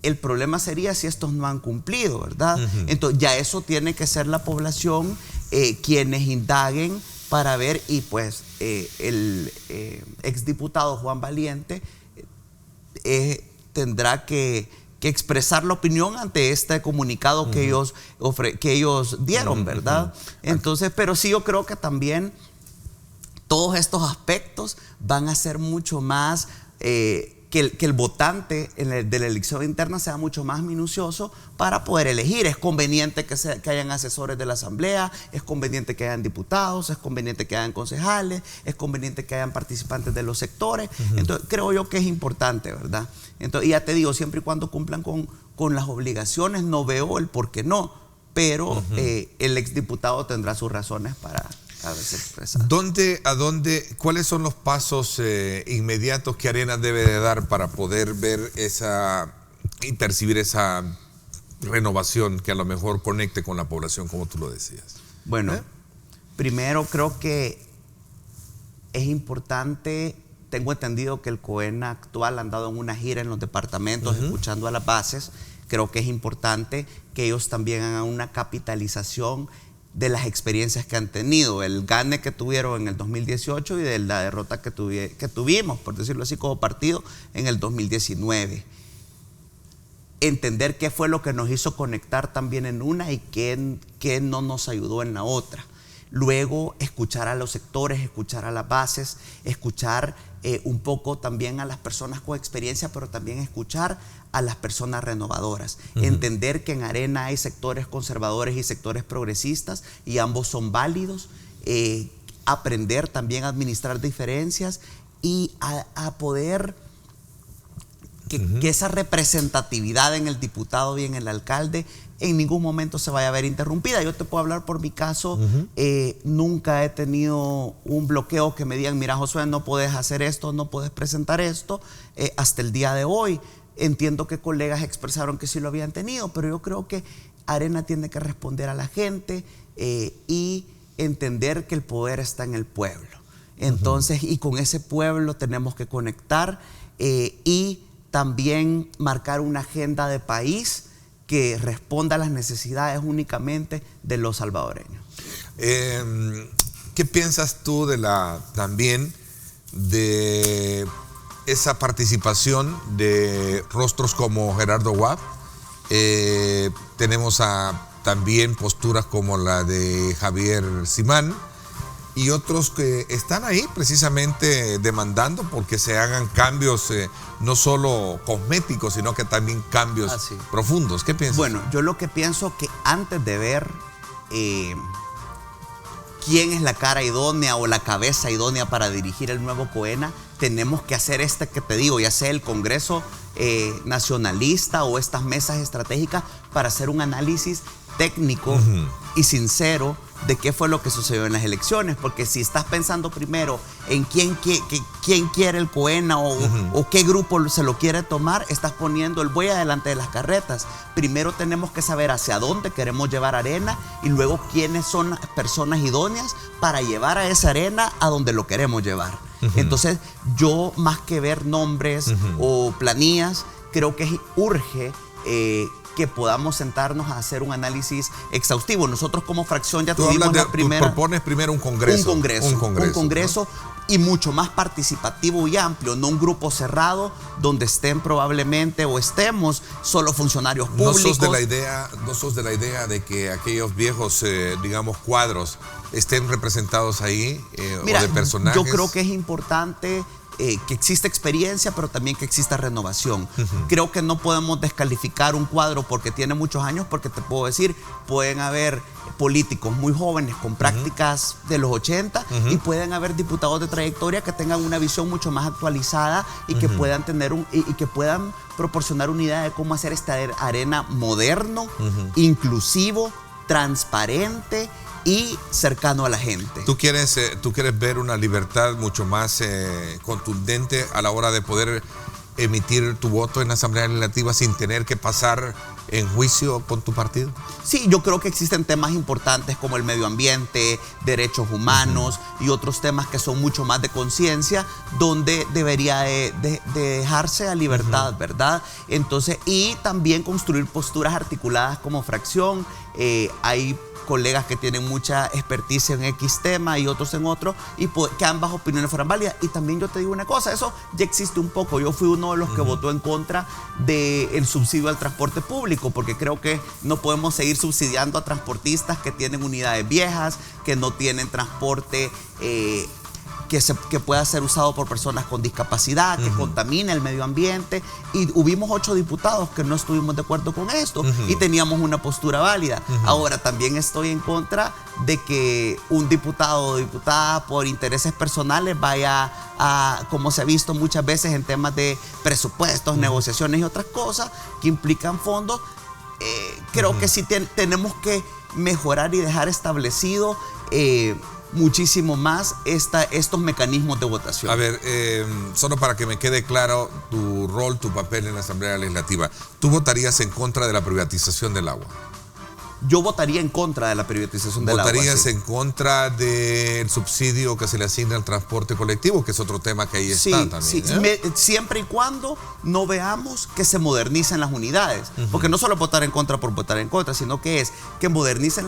el problema sería si estos no han cumplido, ¿verdad? Entonces, ya eso tiene que ser la población quienes indaguen para ver, y pues el exdiputado Juan Valiente tendrá que expresar la opinión ante este comunicado que ellos dieron, ¿verdad? Entonces, pero sí, yo creo que también todos estos aspectos van a ser mucho más, que el votante de la elección interna sea mucho más minucioso para poder elegir. Es conveniente que hayan asesores de la Asamblea, es conveniente que hayan diputados, es conveniente que hayan concejales, es conveniente que hayan participantes de los sectores. Entonces, creo yo que es importante, ¿verdad? Entonces, y ya te digo, siempre y cuando cumplan con las obligaciones, no veo el por qué no, pero el exdiputado tendrá sus razones para haberse expresado. ¿Cuáles son los pasos inmediatos que Arena debe de dar para poder ver y percibir esa renovación que a lo mejor conecte con la población, como tú lo decías? Bueno, primero creo que es importante. Tengo entendido que el COENA actual ha andado en una gira en los departamentos, escuchando a las bases. Creo que es importante que ellos también hagan una capitalización de las experiencias que han tenido, el gane que tuvieron en el 2018 y de la derrota que tuvimos, por decirlo así, como partido en el 2019. Entender qué fue lo que nos hizo conectar también en una y qué no nos ayudó en la otra. Luego, escuchar a los sectores, escuchar a las bases, escuchar un poco también a las personas con experiencia, pero también escuchar a las personas renovadoras. Entender que en Arena hay sectores conservadores y sectores progresistas y ambos son válidos. Aprender también a administrar diferencias y a poder que esa representatividad en el diputado y en el alcalde en ningún momento se vaya a ver interrumpida. Yo te puedo hablar por mi caso, nunca he tenido un bloqueo que me digan, mira, Josué, no puedes hacer esto, no puedes presentar esto, hasta el día de hoy. Entiendo que colegas expresaron que sí lo habían tenido, pero yo creo que Arena tiene que responder a la gente y entender que el poder está en el pueblo. Entonces, y con ese pueblo tenemos que conectar y también marcar una agenda de país que responda a las necesidades únicamente de los salvadoreños. ¿Qué piensas tú también de esa participación de rostros como Gerardo Watt? Tenemos también posturas como la de Javier Simán y otros que están ahí precisamente demandando porque se hagan cambios no solo cosméticos, sino que también cambios profundos. ¿Qué piensas? Bueno, yo lo que pienso que antes de ver quién es la cara idónea o la cabeza idónea para dirigir el nuevo COENA, tenemos que hacer que te digo, ya sea el Congreso nacionalista o estas mesas estratégicas, para hacer un análisis técnico y sincero de qué fue lo que sucedió en las elecciones, porque si estás pensando primero en quién quiere el COENA o qué grupo se lo quiere tomar, estás poniendo el buey adelante de las carretas. Primero tenemos que saber hacia dónde queremos llevar Arena y luego quiénes son las personas idóneas para llevar a esa Arena a donde lo queremos llevar. Entonces, yo más que ver nombres o planillas, creo que urge que podamos sentarnos a hacer un análisis exhaustivo. Nosotros como fracción ya tuvimos la primera... Tú propones primero un congreso. Un congreso y mucho más participativo y amplio, no un grupo cerrado donde estén probablemente o estemos solo funcionarios públicos. No sos de la idea de que aquellos viejos, digamos, cuadros estén representados ahí Mira, o de personajes. Yo creo que es importante que exista experiencia, pero también que exista renovación. Creo que no podemos descalificar un cuadro porque tiene muchos años, porque te puedo decir, pueden haber políticos muy jóvenes con prácticas de los 80 y pueden haber diputados de trayectoria que tengan una visión mucho más actualizada y que puedan tener y que puedan proporcionar una idea de cómo hacer esta Arena moderno, inclusivo, transparente y cercano a la gente. ¿Tú quieres ver una libertad mucho más contundente a la hora de poder emitir tu voto en la Asamblea Legislativa sin tener que pasar en juicio con tu partido? Sí, yo creo que existen temas importantes como el medio ambiente, derechos humanos y otros temas que son mucho más de conciencia, donde debería de dejarse a libertad, ¿verdad? Entonces, y también construir posturas articuladas como fracción. Hay colegas que tienen mucha experticia en X tema y otros en otro, y que ambas opiniones fueran válidas. Y también yo te digo una cosa, eso ya existe un poco. Yo fui uno de los que votó en contra del subsidio al transporte público, porque creo que no podemos seguir subsidiando a transportistas que tienen unidades viejas, que no tienen transporte que pueda ser usado por personas con discapacidad, que contamina el medio ambiente. Y hubimos 8 diputados que no estuvimos de acuerdo con esto y teníamos una postura válida. Ahora, también estoy en contra de que un diputado o diputada por intereses personales vaya a, como se ha visto muchas veces en temas de presupuestos, negociaciones y otras cosas que implican fondos. Creo que sí tenemos que mejorar y dejar establecido muchísimo más estos mecanismos de votación. A ver, solo para que me quede claro tu rol, tu papel en la Asamblea Legislativa. ¿Tú votarías en contra de la privatización del agua? Yo votaría en contra de la privatización del agua. ¿Votarías en contra del subsidio que se le asigna al transporte colectivo, que es otro tema que ahí está también? Sí, siempre y cuando no veamos que se modernicen las unidades. Porque no solo votar en contra por votar en contra, sino que es que modernicen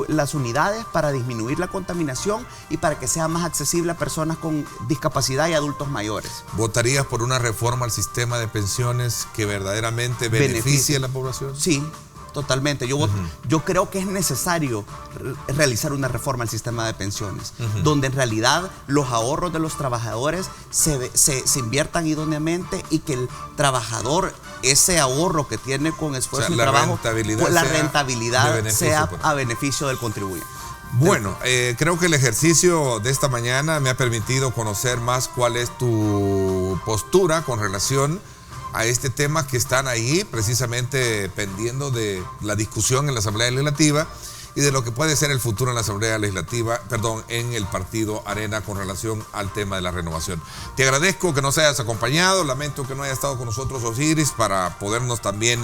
las unidades para disminuir la contaminación y para que sea más accesible a personas con discapacidad y adultos mayores. ¿Votarías por una reforma al sistema de pensiones que verdaderamente beneficie a la población? Sí. Totalmente. Yo creo que es necesario realizar una reforma al sistema de pensiones, donde en realidad los ahorros de los trabajadores se inviertan idóneamente y que el trabajador, ese ahorro que tiene con esfuerzo y trabajo, la rentabilidad sea a beneficio del contribuyente. Bueno, creo que el ejercicio de esta mañana me ha permitido conocer más cuál es tu postura con relación a este tema que están ahí precisamente pendiendo de la discusión en la Asamblea Legislativa y de lo que puede ser el futuro en la Asamblea Legislativa, en el partido Arena con relación al tema de la renovación. Te agradezco que nos hayas acompañado, lamento que no haya estado con nosotros Osiris para podernos también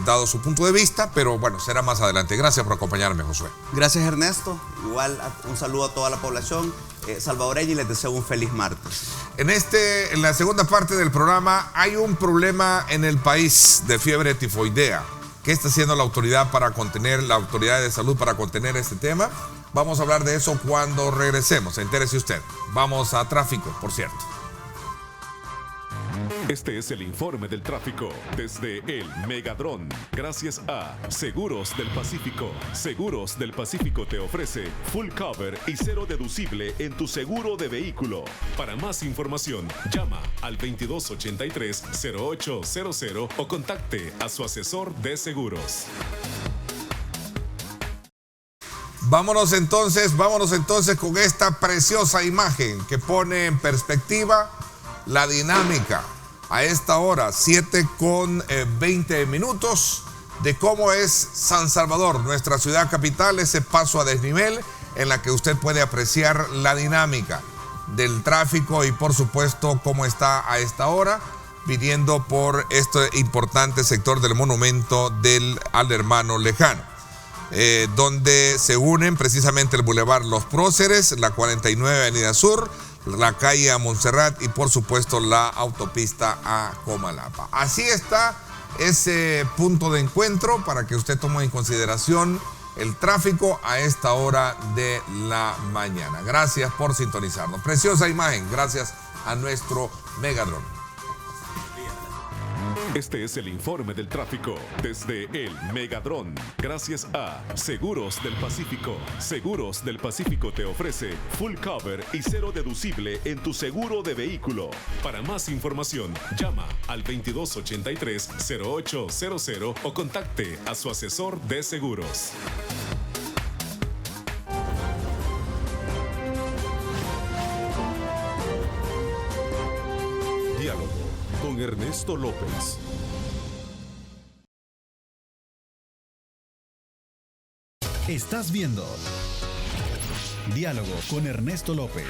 dado su punto de vista, pero bueno, será más adelante. Gracias por acompañarme, Josué. Gracias, Ernesto. Igual un saludo a toda la población salvadoreña y les deseo un feliz martes. En la segunda parte del programa hay un problema en el país de fiebre tifoidea. ¿Qué está haciendo la autoridad de salud para contener este tema? Vamos a hablar de eso cuando regresemos. Entérese usted. Vamos a tráfico, por cierto. Este es el informe del tráfico desde el Megadrón. Gracias a Seguros del Pacífico. Seguros del Pacífico te ofrece full cover y cero deducible en tu seguro de vehículo. Para más información, llama al 2283-0800 o contacte a su asesor de seguros. Vámonos entonces con esta preciosa imagen que pone en perspectiva la dinámica a esta hora, 7:20, de cómo es San Salvador, nuestra ciudad capital, ese paso a desnivel en la que usted puede apreciar la dinámica del tráfico y por supuesto cómo está a esta hora, viniendo por este importante sector del monumento al hermano lejano. Donde se unen precisamente el Boulevard Los Próceres, la 49 Avenida Sur, la calle a Montserrat y por supuesto la autopista a Comalapa. Así está ese punto de encuentro para que usted tome en consideración el tráfico a esta hora de la mañana. Gracias por sintonizarnos. Preciosa imagen, gracias a nuestro Megadrón. Este es el informe del tráfico desde el Megadrón. Gracias a Seguros del Pacífico. Seguros del Pacífico te ofrece full cover y cero deducible en tu seguro de vehículo. Para más información, llama al 2283-0800 o contacte a su asesor de seguros. Diálogo con Ernesto López. Estás viendo Diálogo con Ernesto López.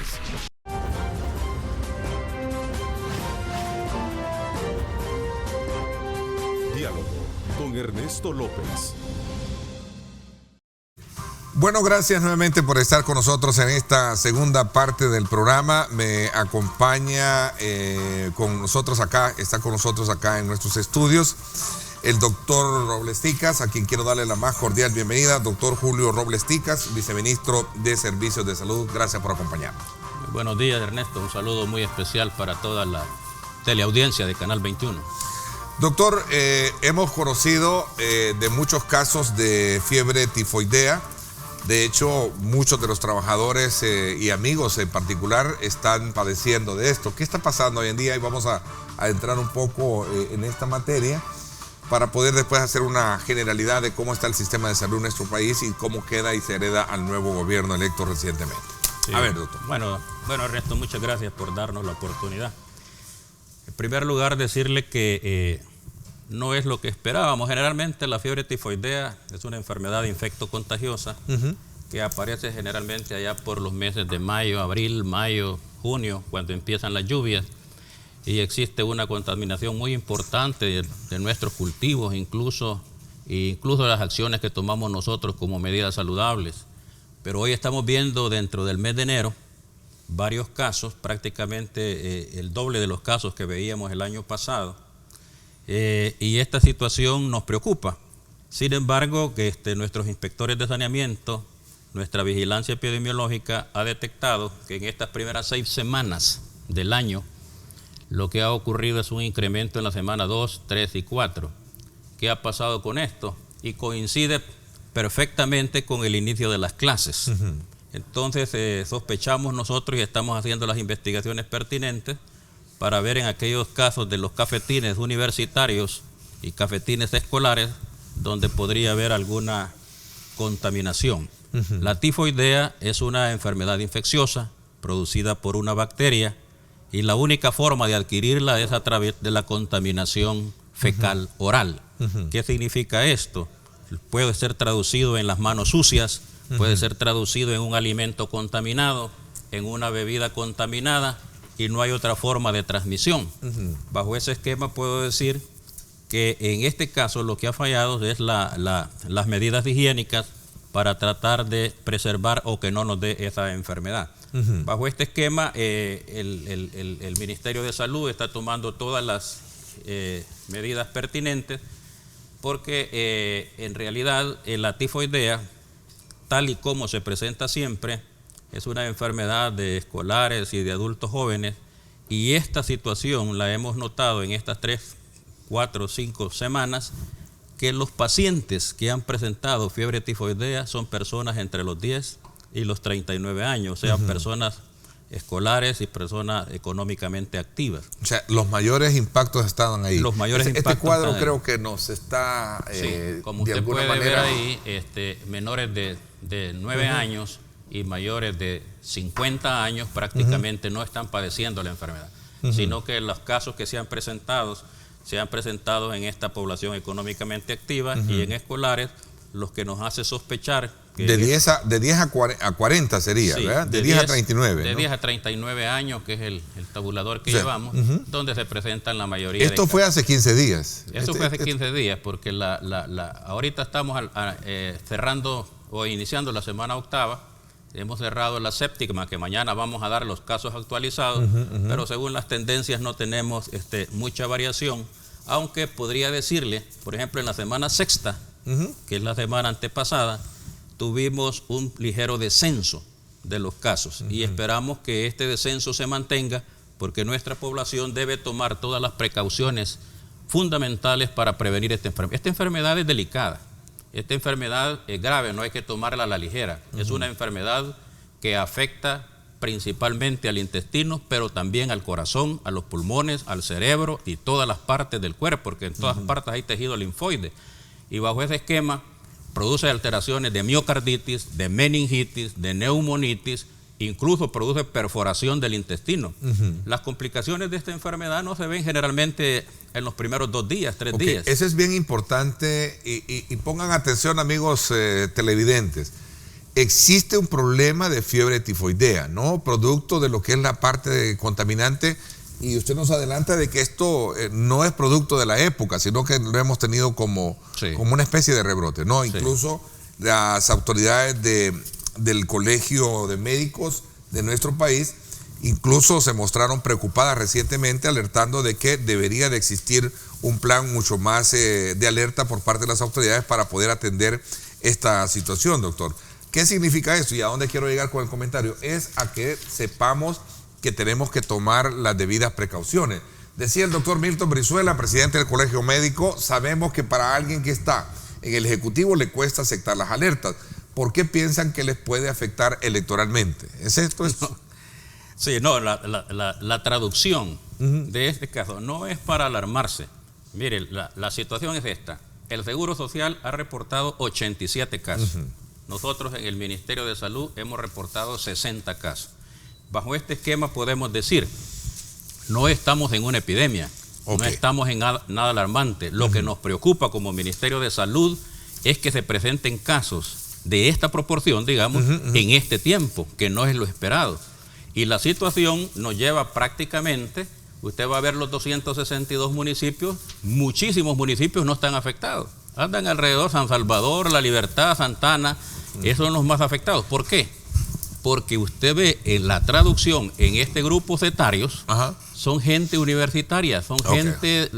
Diálogo con Ernesto López. Bueno, gracias nuevamente por estar con nosotros en esta segunda parte del programa. Me acompaña está con nosotros acá en nuestros estudios el doctor Robles Ticas, a quien quiero darle la más cordial bienvenida. Doctor Julio Robles Ticas, viceministro de Servicios de Salud. Gracias por acompañarnos. Buenos días, Ernesto. Un saludo muy especial para toda la teleaudiencia de Canal 21. Doctor, hemos conocido de muchos casos de fiebre tifoidea. De hecho, muchos de los trabajadores y amigos en particular están padeciendo de esto. ¿Qué está pasando hoy en día? Y vamos a entrar un poco en esta materia para poder después hacer una generalidad de cómo está el sistema de salud en nuestro país y cómo queda y se hereda al nuevo gobierno electo recientemente. Sí. A ver, doctor. Bueno, Ernesto, muchas gracias por darnos la oportunidad. En primer lugar, decirle que no es lo que esperábamos. Generalmente la fiebre tifoidea es una enfermedad infectocontagiosa que aparece generalmente allá por los meses de mayo, abril, mayo, junio, cuando empiezan las lluvias. Y existe una contaminación muy importante de nuestros cultivos, incluso las acciones que tomamos nosotros como medidas saludables. Pero hoy estamos viendo dentro del mes de enero varios casos, prácticamente el doble de los casos que veíamos el año pasado. Y esta situación nos preocupa. Sin embargo, nuestros inspectores de saneamiento, nuestra vigilancia epidemiológica ha detectado que en estas primeras 6 semanas del año lo que ha ocurrido es un incremento en la semana 2, 3 y 4. ¿Qué ha pasado con esto? Y coincide perfectamente con el inicio de las clases. Entonces sospechamos nosotros y estamos haciendo las investigaciones pertinentes para ver en aquellos casos de los cafetines universitarios y cafetines escolares donde podría haber alguna contaminación. La tifoidea es una enfermedad infecciosa producida por una bacteria y la única forma de adquirirla es a través de la contaminación fecal oral. ¿Qué significa esto? Puede ser traducido en las manos sucias, puede ser traducido en un alimento contaminado, en una bebida contaminada, y no hay otra forma de transmisión. Bajo ese esquema puedo decir que en este caso lo que ha fallado es las medidas higiénicas para tratar de preservar o que no nos dé esa enfermedad. Bajo este esquema, el Ministerio de Salud está tomando todas las medidas pertinentes porque en realidad la tifoidea, tal y como se presenta siempre, es una enfermedad de escolares y de adultos jóvenes, y esta situación la hemos notado en estas 3, 4, 5 semanas, que los pacientes que han presentado fiebre tifoidea son personas entre los 10 y los 39 años, o sea, personas escolares y personas económicamente activas. O sea, los mayores impactos estaban ahí. Los mayores impactos. Este cuadro creo que nos está, como de usted alguna puede manera, ver ahí, menores de 9 años y mayores de 50 años prácticamente no están padeciendo la enfermedad, sino que los casos que se han presentado en esta población económicamente activa y en escolares, los que nos hace sospechar que de 10 a 40 sería, sí, ¿verdad? De 10 a 39. De ¿no? 10 a 39 años, que es el tabulador que llevamos, donde se presentan la mayoría Esto de fue hace 15 días. Esto fue hace 15 días, porque ahorita estamos cerrando o iniciando la semana octava. Hemos cerrado la séptima, que mañana vamos a dar los casos actualizados, pero según las tendencias no tenemos mucha variación, aunque podría decirle, por ejemplo, en la semana sexta, que es la semana antepasada, tuvimos un ligero descenso de los casos y esperamos que este descenso se mantenga, porque nuestra población debe tomar todas las precauciones fundamentales para prevenir esta enfermedad. Esta enfermedad es delicada. Esta enfermedad es grave, no hay que tomarla a la ligera. Es una enfermedad que afecta principalmente al intestino, pero también al corazón, a los pulmones, al cerebro y todas las partes del cuerpo, porque en todas partes hay tejido linfoide. Y bajo ese esquema produce alteraciones de miocarditis, de meningitis, de neumonitis, incluso produce perforación del intestino. Las complicaciones de esta enfermedad no se ven generalmente en los primeros 2 días, 3 días. Eso es bien importante y pongan atención, amigos televidentes. Existe un problema de fiebre tifoidea, ¿no? Producto de lo que es la parte contaminante, y usted nos adelanta de que esto no es producto de la época, sino que lo hemos tenido como una especie de rebrote, ¿no? Incluso las autoridades del Colegio de Médicos de nuestro país incluso se mostraron preocupadas recientemente, alertando de que debería de existir un plan mucho más de alerta por parte de las autoridades para poder atender esta situación, doctor. ¿Qué significa esto? Y a dónde quiero llegar con el comentario es a que sepamos que tenemos que tomar las debidas precauciones. Decía el doctor Milton Brizuela, presidente del Colegio Médico, sabemos que para alguien que está en el Ejecutivo le cuesta aceptar las alertas. ¿Por qué piensan que les puede afectar electoralmente? ¿Es esto? No. Sí, no, la traducción de este caso no es para alarmarse. Mire, la situación es esta. El Seguro Social ha reportado 87 casos. Nosotros en el Ministerio de Salud hemos reportado 60 casos. Bajo este esquema podemos decir, no estamos en una epidemia, no estamos en nada alarmante. Lo que nos preocupa como Ministerio de Salud es que se presenten casos de esta proporción, digamos, en este tiempo, que no es lo esperado. Y la situación nos lleva prácticamente, usted va a ver los 262 municipios, muchísimos municipios no están afectados. Andan alrededor San Salvador, La Libertad, Santana, esos son los más afectados. ¿Por qué? Porque usted ve en la traducción en este grupo etarios, son gente universitaria, son gente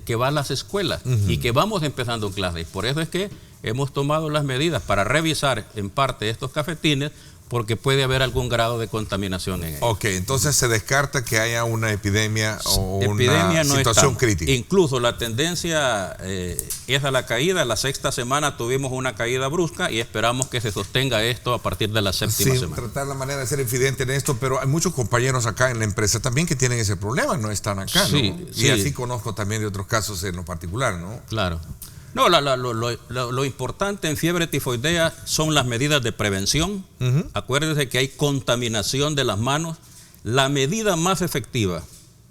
que va a las escuelas y que vamos empezando clases. Por eso es que hemos tomado las medidas para revisar en parte estos cafetines, porque puede haber algún grado de contaminación en ellos. Entonces se descarta que haya una epidemia o epidemia una situación crítica. Incluso la tendencia es a la caída. La sexta semana tuvimos una caída brusca y esperamos que se sostenga esto a partir de la séptima semana. Tratar la manera de ser evidente en esto, pero hay muchos compañeros acá en la empresa también que tienen ese problema, no están acá, ¿no? Y así conozco también de otros casos en lo particular, ¿no? Claro. No, lo importante en fiebre tifoidea son las medidas de prevención. Acuérdense que hay contaminación de las manos. La medida más efectiva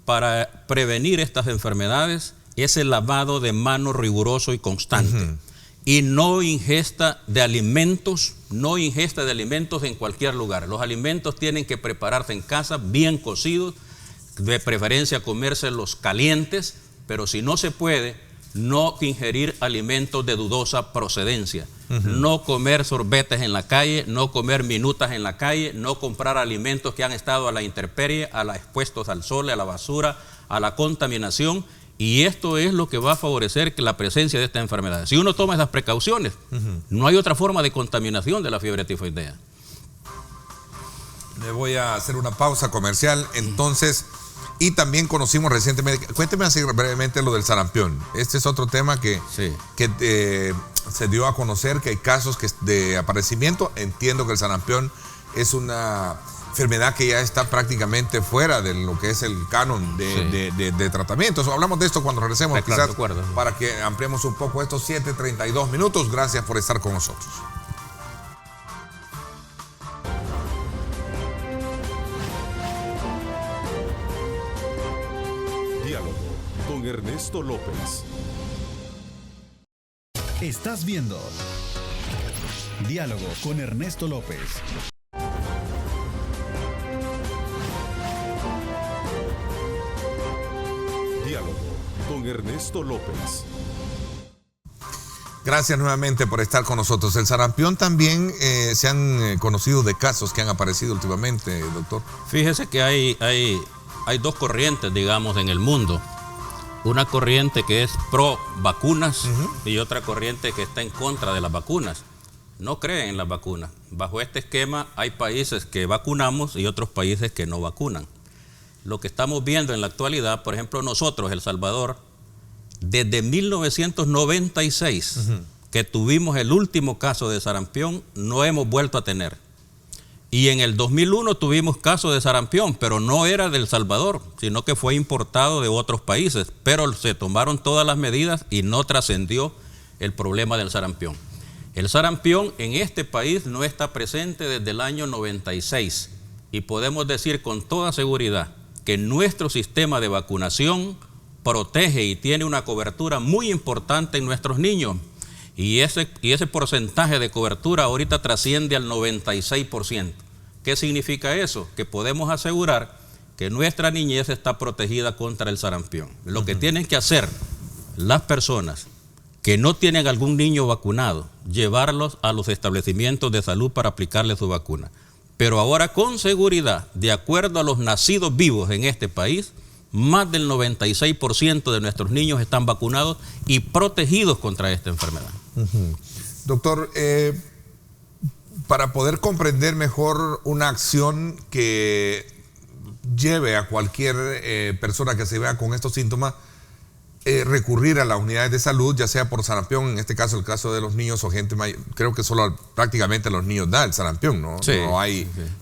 para prevenir estas enfermedades es el lavado de manos riguroso y constante. Y no ingesta de alimentos, en cualquier lugar. Los alimentos tienen que prepararse en casa, bien cocidos, de preferencia comérselos calientes, pero si no se puede, no ingerir alimentos de dudosa procedencia, no comer sorbetes en la calle, no comer minutas en la calle, no comprar alimentos que han estado a la intemperie, expuestos al sol, a la basura, a la contaminación, y esto es lo que va a favorecer que la presencia de esta enfermedad. Si uno toma esas precauciones, no hay otra forma de contaminación de la fiebre tifoidea. Le voy a hacer una pausa comercial, entonces, y también conocimos recientemente, cuénteme así brevemente lo del sarampión. Este es otro tema que se dio a conocer, que hay casos de aparecimiento. Entiendo que el sarampión es una enfermedad que ya está prácticamente fuera de lo que es el canon de tratamientos. Hablamos de esto cuando regresemos, quizás, para que ampliemos un poco estos 7:32 minutos. Gracias por estar con nosotros. Diálogo con Ernesto López. Estás viendo Diálogo con Ernesto López. Diálogo con Ernesto López. Gracias nuevamente por estar con nosotros. El sarampión también se han conocido de casos que han aparecido últimamente, doctor. Fíjese que hay dos corrientes, digamos, en el mundo. Una corriente que es pro vacunas y otra corriente que está en contra de las vacunas. No creen en las vacunas. Bajo este esquema hay países que vacunamos y otros países que no vacunan. Lo que estamos viendo en la actualidad, por ejemplo, nosotros, El Salvador, desde 1996, que tuvimos el último caso de sarampión, no hemos vuelto a tener. Y en el 2001 tuvimos caso de sarampión, pero no era de El Salvador, sino que fue importado de otros países. Pero se tomaron todas las medidas y no trascendió el problema del sarampión. El sarampión en este país no está presente desde el año 96 y podemos decir con toda seguridad que nuestro sistema de vacunación protege y tiene una cobertura muy importante en nuestros niños. Y ese porcentaje de cobertura ahorita trasciende al 96%. ¿Qué significa eso? Que podemos asegurar que nuestra niñez está protegida contra el sarampión. Lo que tienen que hacer las personas que no tienen algún niño vacunado, llevarlos a los establecimientos de salud para aplicarle su vacuna. Pero ahora con seguridad, de acuerdo a los nacidos vivos en este país, más del 96% de nuestros niños están vacunados y protegidos contra esta enfermedad. Doctor, para poder comprender mejor una acción que lleve a cualquier persona que se vea con estos síntomas, recurrir a las unidades de salud, ya sea por sarampión, en este caso el caso de los niños o gente mayor, creo que solo prácticamente los niños da el sarampión, ¿no? Sí,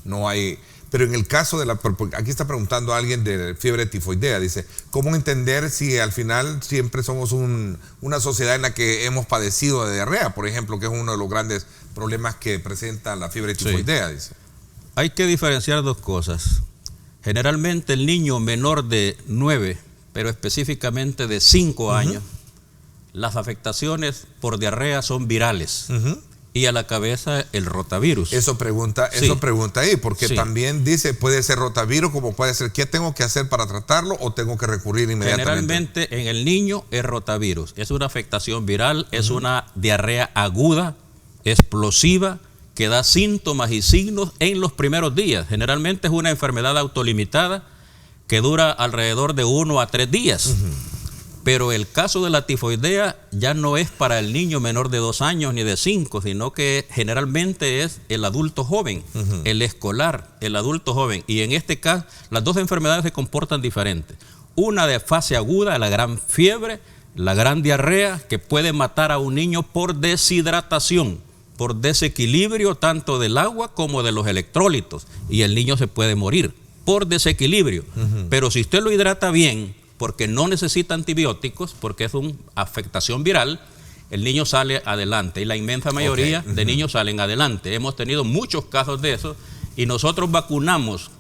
no hay. Pero en el caso de aquí está preguntando a alguien de fiebre tifoidea, dice, ¿cómo entender si al final siempre somos una sociedad en la que hemos padecido de diarrea, por ejemplo, que es uno de los grandes problemas que presenta la fiebre tifoidea? Dice. Hay que diferenciar dos cosas. Generalmente el niño menor de 9, pero específicamente de 5 años, las afectaciones por diarrea son virales. Y a la cabeza el rotavirus. Eso pregunta ahí, porque también dice, puede ser rotavirus, como puede ser, ¿qué tengo que hacer para tratarlo o tengo que recurrir inmediatamente? Generalmente en el niño es rotavirus, es una afectación viral, es una diarrea aguda, explosiva, que da síntomas y signos en los primeros días. Generalmente es una enfermedad autolimitada que dura alrededor de 1 a 3 días. Pero el caso de la tifoidea ya no es para el niño menor de 2 años ni de 5, sino que generalmente es el adulto joven, el escolar, el adulto joven. Y en este caso, las dos enfermedades se comportan diferentes. Una de fase aguda, la gran fiebre, la gran diarrea, que puede matar a un niño por deshidratación, por desequilibrio tanto del agua como de los electrolitos. Y el niño se puede morir por desequilibrio. Pero si usted lo hidrata bien, porque no necesita antibióticos, porque es una afectación viral, el niño sale adelante y la inmensa mayoría de niños salen adelante. Hemos tenido muchos casos de eso y nosotros vacunamos,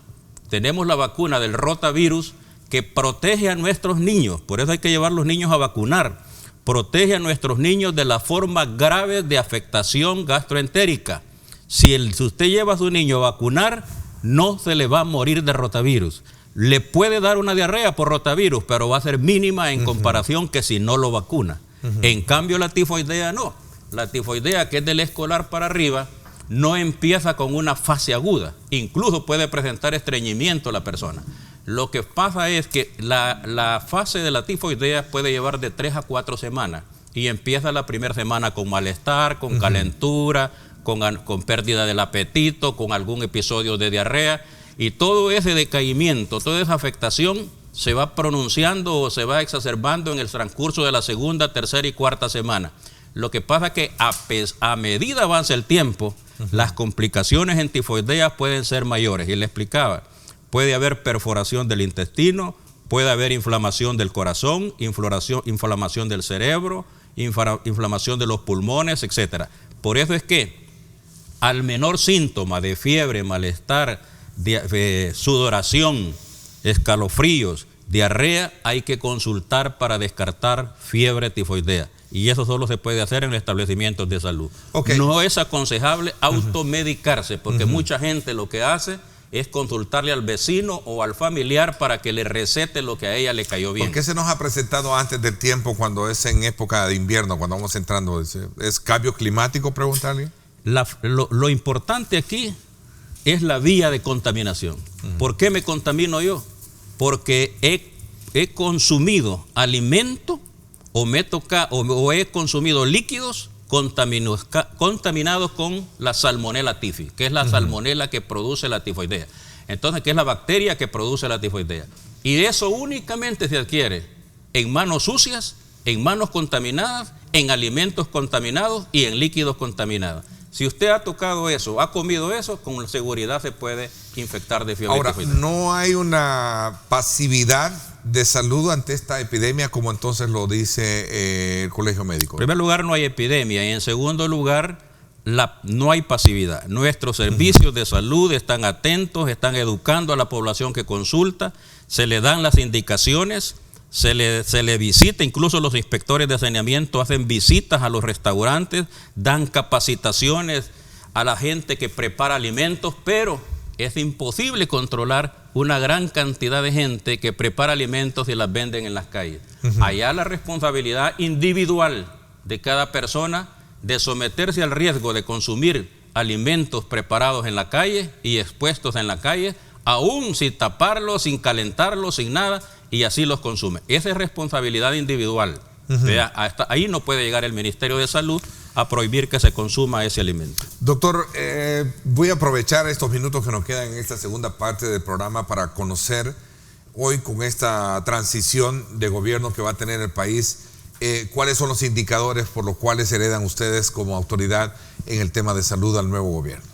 tenemos la vacuna del rotavirus que protege a nuestros niños, por eso hay que llevar a los niños a vacunar, protege a nuestros niños de la forma grave de afectación gastroentérica. Si usted lleva a su niño a vacunar, no se le va a morir de rotavirus. Le puede dar una diarrea por rotavirus, pero va a ser mínima en comparación que si no lo vacuna. En cambio, la tifoidea no. La tifoidea, que es del escolar para arriba, no empieza con una fase aguda. Incluso puede presentar estreñimiento la persona. Lo que pasa es que la fase de la tifoidea puede llevar de 3 a 4 semanas. Y empieza la primera semana con malestar, con calentura, con pérdida del apetito, con algún episodio de diarrea. Y todo ese decaimiento, toda esa afectación se va pronunciando o se va exacerbando en el transcurso de la segunda, tercera y cuarta semana. Lo que pasa es que a medida avanza el tiempo, las complicaciones en tifoidea pueden ser mayores. Y le explicaba, puede haber perforación del intestino, puede haber inflamación del corazón, inflamación del cerebro, inflamación de los pulmones, etc. Por eso es que al menor síntoma de fiebre, malestar, sudoración, escalofríos, diarrea, hay que consultar para descartar fiebre tifoidea. Y eso solo se puede hacer en establecimientos de salud. Okay. No es aconsejable automedicarse, porque mucha gente lo que hace es consultarle al vecino o al familiar para que le recete lo que a ella le cayó bien. ¿Por qué se nos ha presentado antes del tiempo cuando es en época de invierno, cuando vamos entrando? ¿Es cambio climático, preguntarle? Lo importante aquí es la vía de contaminación. ¿Por qué me contamino yo? Porque he consumido alimento o he consumido líquidos contaminados con la Salmonella typhi, que es la salmonela que produce la tifoidea. Entonces, que es la bacteria que produce la tifoidea. Y eso únicamente se adquiere en manos sucias, en manos contaminadas, en alimentos contaminados y en líquidos contaminados. Si usted ha tocado eso, ha comido eso, con seguridad se puede infectar de fiebre tifoidea. Ahora, ¿no hay una pasividad de salud ante esta epidemia, como entonces lo dice el Colegio Médico? En primer lugar, no hay epidemia, y en segundo lugar, no hay pasividad. Nuestros servicios de salud están atentos, están educando a la población que consulta, se le dan las indicaciones, se le visita, incluso los inspectores de saneamiento hacen visitas a los restaurantes, dan capacitaciones a la gente que prepara alimentos, pero es imposible controlar una gran cantidad de gente que prepara alimentos y las venden en las calles. Allá la responsabilidad individual de cada persona de someterse al riesgo de consumir alimentos preparados en la calle y expuestos en la calle, aún sin taparlos, sin calentarlos, sin nada, y así los consume. Esa es responsabilidad individual. Hasta ahí no puede llegar el Ministerio de Salud a prohibir que se consuma ese alimento. Doctor, voy a aprovechar estos minutos que nos quedan en esta segunda parte del programa para conocer hoy, con esta transición de gobierno que va a tener el país, cuáles son los indicadores por los cuales heredan ustedes como autoridad en el tema de salud al nuevo gobierno.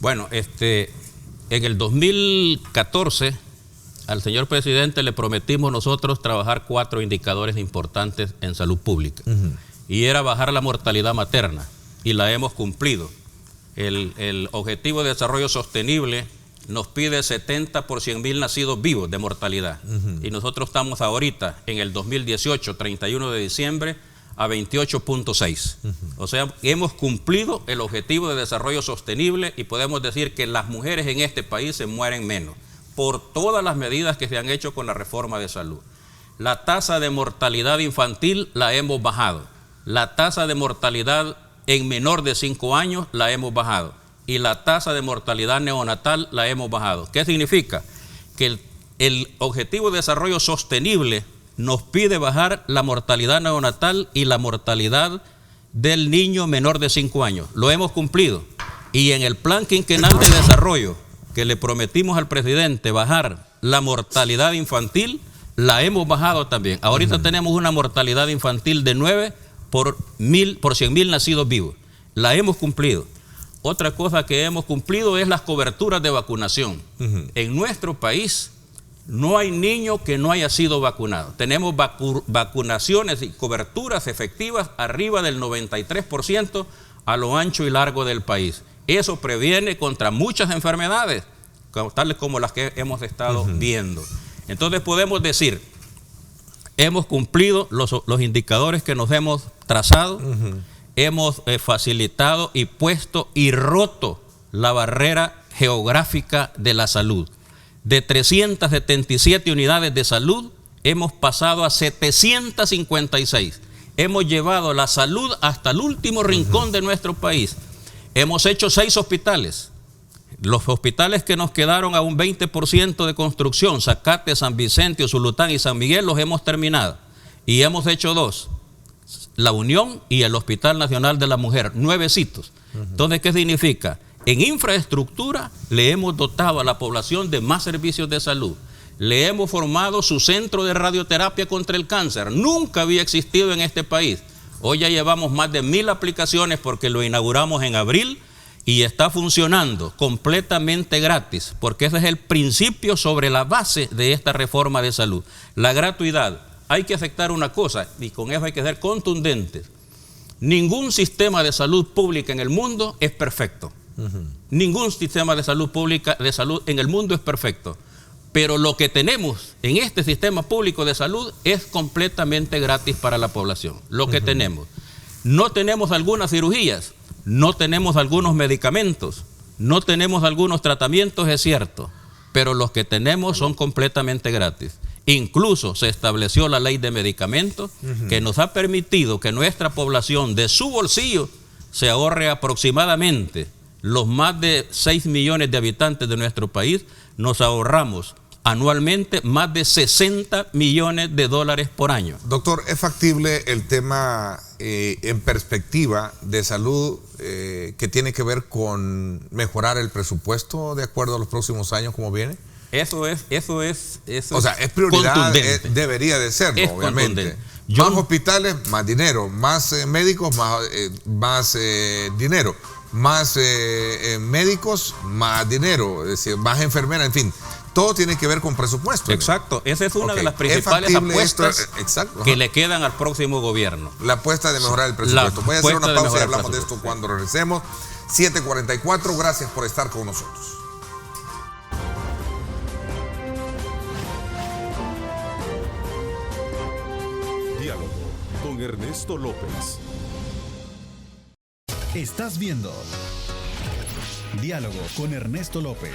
Bueno, en el 2014 al señor presidente le prometimos nosotros trabajar 4 indicadores importantes en salud pública. Y era bajar la mortalidad materna, y la hemos cumplido. El Objetivo de Desarrollo Sostenible nos pide 70 por 100.000 nacidos vivos de mortalidad. Y nosotros estamos ahorita, en el 2018, 31 de diciembre, a 28.6. O sea, hemos cumplido el Objetivo de Desarrollo Sostenible, y podemos decir que las mujeres en este país se mueren menos por todas las medidas que se han hecho con la reforma de salud. La tasa de mortalidad infantil la hemos bajado. La tasa de mortalidad en menor de 5 años la hemos bajado. Y la tasa de mortalidad neonatal la hemos bajado. ¿Qué significa? Que el Objetivo de Desarrollo Sostenible nos pide bajar la mortalidad neonatal y la mortalidad del niño menor de 5 años. Lo hemos cumplido. Y en el Plan Quinquenal de Desarrollo, que le prometimos al presidente bajar la mortalidad infantil, la hemos bajado también. Ahorita tenemos una mortalidad infantil de 9 por 100.000 nacidos vivos. La hemos cumplido. Otra cosa que hemos cumplido es las coberturas de vacunación. En nuestro país no hay niño que no haya sido vacunado. Tenemos vacunaciones y coberturas efectivas arriba del 93% a lo ancho y largo del país. Eso previene contra muchas enfermedades, tales como las que hemos estado viendo. Entonces podemos decir, hemos cumplido los indicadores que nos hemos trazado, hemos facilitado y puesto y roto la barrera geográfica de la salud. De 377 unidades de salud hemos pasado a 756. hemos llevado la salud hasta el último rincón de nuestro país. Hemos hecho 6 hospitales. Los hospitales que nos quedaron a un 20% de construcción, Zacate, San Vicente, Usulután y San Miguel, los hemos terminado. Y hemos hecho 2, La Unión y el Hospital Nacional de la Mujer, 9 sitios. Entonces, ¿qué significa? En infraestructura le hemos dotado a la población de más servicios de salud. Le hemos formado su centro de radioterapia contra el cáncer. Nunca había existido en este país. Hoy ya llevamos más de 1000 aplicaciones porque lo inauguramos en abril y está funcionando completamente gratis, porque ese es el principio sobre la base de esta reforma de salud. La gratuidad. Hay que aceptar una cosa, y con eso hay que ser contundentes. Ningún sistema de salud pública en el mundo es perfecto. Ningún sistema de salud pública en el mundo es perfecto. Pero lo que tenemos en este sistema público de salud es completamente gratis para la población. Lo que tenemos. No tenemos algunas cirugías, no tenemos algunos medicamentos, no tenemos algunos tratamientos, es cierto, pero los que tenemos son completamente gratis. Incluso se estableció la ley de medicamentos que nos ha permitido que nuestra población de su bolsillo se ahorre aproximadamente los más de 6 millones de habitantes de nuestro país, nos ahorramos anualmente más de 60 millones de dólares por año. Doctor, ¿es factible el tema en perspectiva de salud que tiene que ver con mejorar el presupuesto de acuerdo a los próximos años como viene? Eso es o sea, es prioridad, debería de serlo, es obviamente. Más hospitales, más dinero, más médicos, más dinero, más médicos, más dinero, es decir, más enfermeras, en fin. Todo tiene que ver con presupuesto. Exacto, esa es una de las principales apuestas que le quedan al próximo gobierno. La apuesta de mejorar el presupuesto. Voy a hacer una pausa y hablamos de esto cuando regresemos. 7:44, gracias por estar con nosotros. Diálogo con Ernesto López. Estás viendo Diálogo con Ernesto López.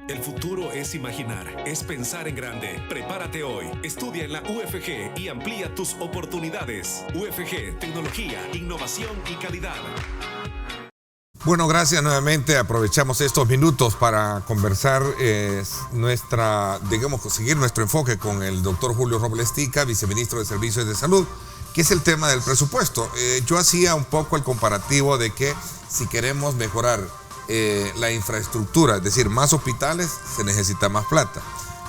El futuro es imaginar, es pensar en grande. Prepárate hoy, estudia en la UFG y amplía tus oportunidades. UFG, tecnología, innovación y calidad. Bueno, gracias nuevamente. Aprovechamos estos minutos para conversar seguir nuestro enfoque con el doctor Julio Robles Tica, viceministro de Servicios de Salud, que es el tema del presupuesto. Yo hacía un poco el comparativo de que si queremos mejorar la infraestructura, es decir, más hospitales, se necesita más plata.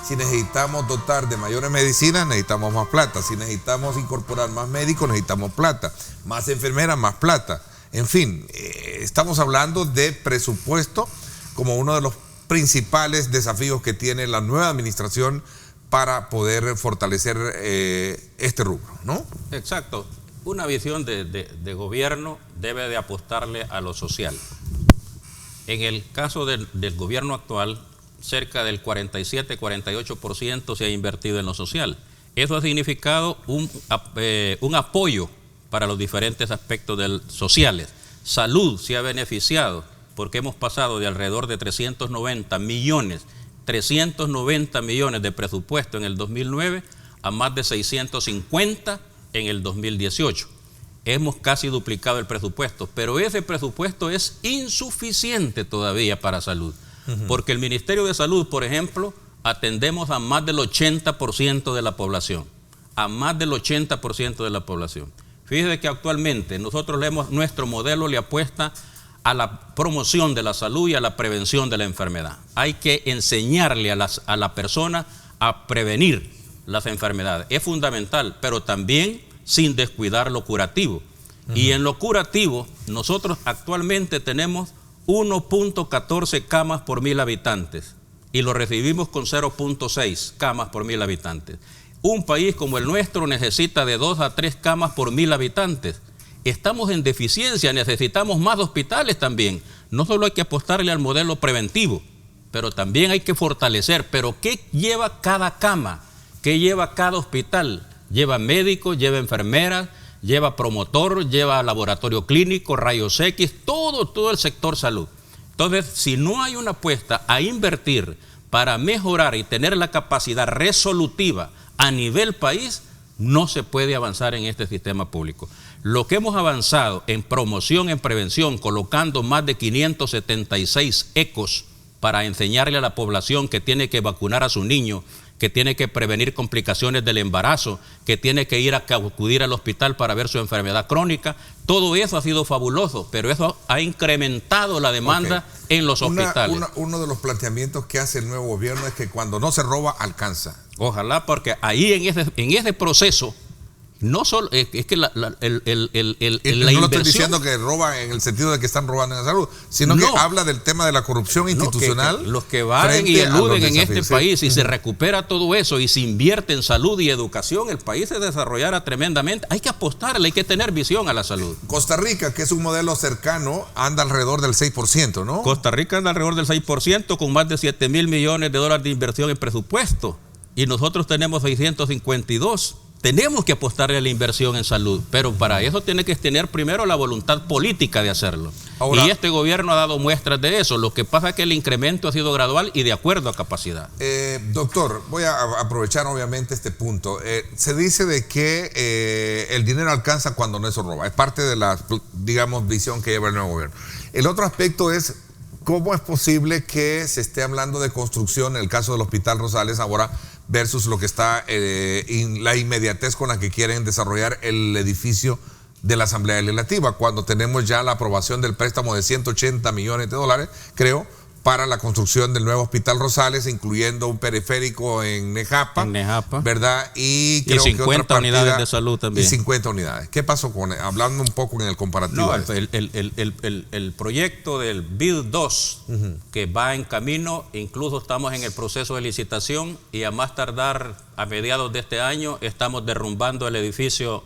Si necesitamos dotar de mayores medicinas, necesitamos más plata. Si necesitamos incorporar más médicos, necesitamos plata. Más enfermeras, más plata. En fin, estamos hablando de presupuesto como uno de los principales desafíos que tiene la nueva administración para poder fortalecer este rubro, ¿no? Exacto. Una visión de gobierno debe de apostarle a lo social. En el caso del gobierno actual, cerca del 47-48% se ha invertido en lo social. Eso ha significado un apoyo para los diferentes aspectos sociales. Salud se ha beneficiado porque hemos pasado de alrededor de 390 millones de presupuesto en el 2009 a más de 650 en el 2018. Hemos casi duplicado el presupuesto, pero ese presupuesto es insuficiente todavía para salud, porque el Ministerio de Salud, por ejemplo, atendemos a más del 80% de la población, Fíjese que actualmente nuestro modelo le apuesta a la promoción de la salud y a la prevención de la enfermedad. Hay que enseñarle a la persona a prevenir las enfermedades. Es fundamental, pero también sin descuidar lo curativo. Y en lo curativo, nosotros actualmente tenemos 1.14 camas por 1000 habitantes y lo recibimos con 0.6 camas por 1000 habitantes. Un país como el nuestro necesita de 2 a 3 camas por 1000 habitantes. Estamos en deficiencia, necesitamos más hospitales también. No solo hay que apostarle al modelo preventivo, pero también hay que fortalecer. Pero ¿qué lleva cada cama? ¿Qué lleva cada hospital? Lleva médicos, lleva enfermeras, lleva promotor, lleva laboratorio clínico, rayos X, todo el sector salud. Entonces, si no hay una apuesta a invertir para mejorar y tener la capacidad resolutiva a nivel país, no se puede avanzar en este sistema público. Lo que hemos avanzado en promoción, en prevención, colocando más de 576 ecos para enseñarle a la población que tiene que vacunar a su niño, que tiene que prevenir complicaciones del embarazo, que tiene que ir a acudir al hospital para ver su enfermedad crónica. Todo eso ha sido fabuloso, pero eso ha incrementado la demanda en los hospitales. Uno de los planteamientos que hace el nuevo gobierno es que cuando no se roba, alcanza. Ojalá, porque ahí en ese proceso, no solo es que la no inversión, lo estoy diciendo que roban en el sentido de que están robando en la salud, sino que habla del tema de la corrupción institucional. Los que valen y eluden en este país, y se recupera todo eso y se invierte en salud y educación, el país se desarrollará tremendamente. Hay que apostarle, hay que tener visión a la salud. Costa Rica, que es un modelo cercano, anda alrededor del 6%, ¿no? Costa Rica anda alrededor del 6%, con más de 7.000 millones de dólares de inversión en presupuesto, y nosotros tenemos 652. Tenemos que apostarle a la inversión en salud, pero para eso tiene que tener primero la voluntad política de hacerlo. Ahora, y este gobierno ha dado muestras de eso. Lo que pasa es que el incremento ha sido gradual y de acuerdo a capacidad. Doctor, voy a aprovechar obviamente este punto. Se dice de que el dinero alcanza cuando no se roba. Es parte de la, digamos, visión que lleva el nuevo gobierno. El otro aspecto es cómo es posible que se esté hablando de construcción en el caso del Hospital Rosales ahora versus lo que está la inmediatez con la que quieren desarrollar el edificio de la Asamblea Legislativa, cuando tenemos ya la aprobación del préstamo de 180 millones de dólares, creo, para la construcción del nuevo Hospital Rosales, incluyendo un periférico en Nejapa, ¿verdad? Y creo 50 que otra unidades de salud también. Y 50 unidades. ¿Qué pasó con hablando un poco en el comparativo? No, el proyecto del BID 2, que va en camino, incluso estamos en el proceso de licitación, y a más tardar a mediados de este año estamos derrumbando el edificio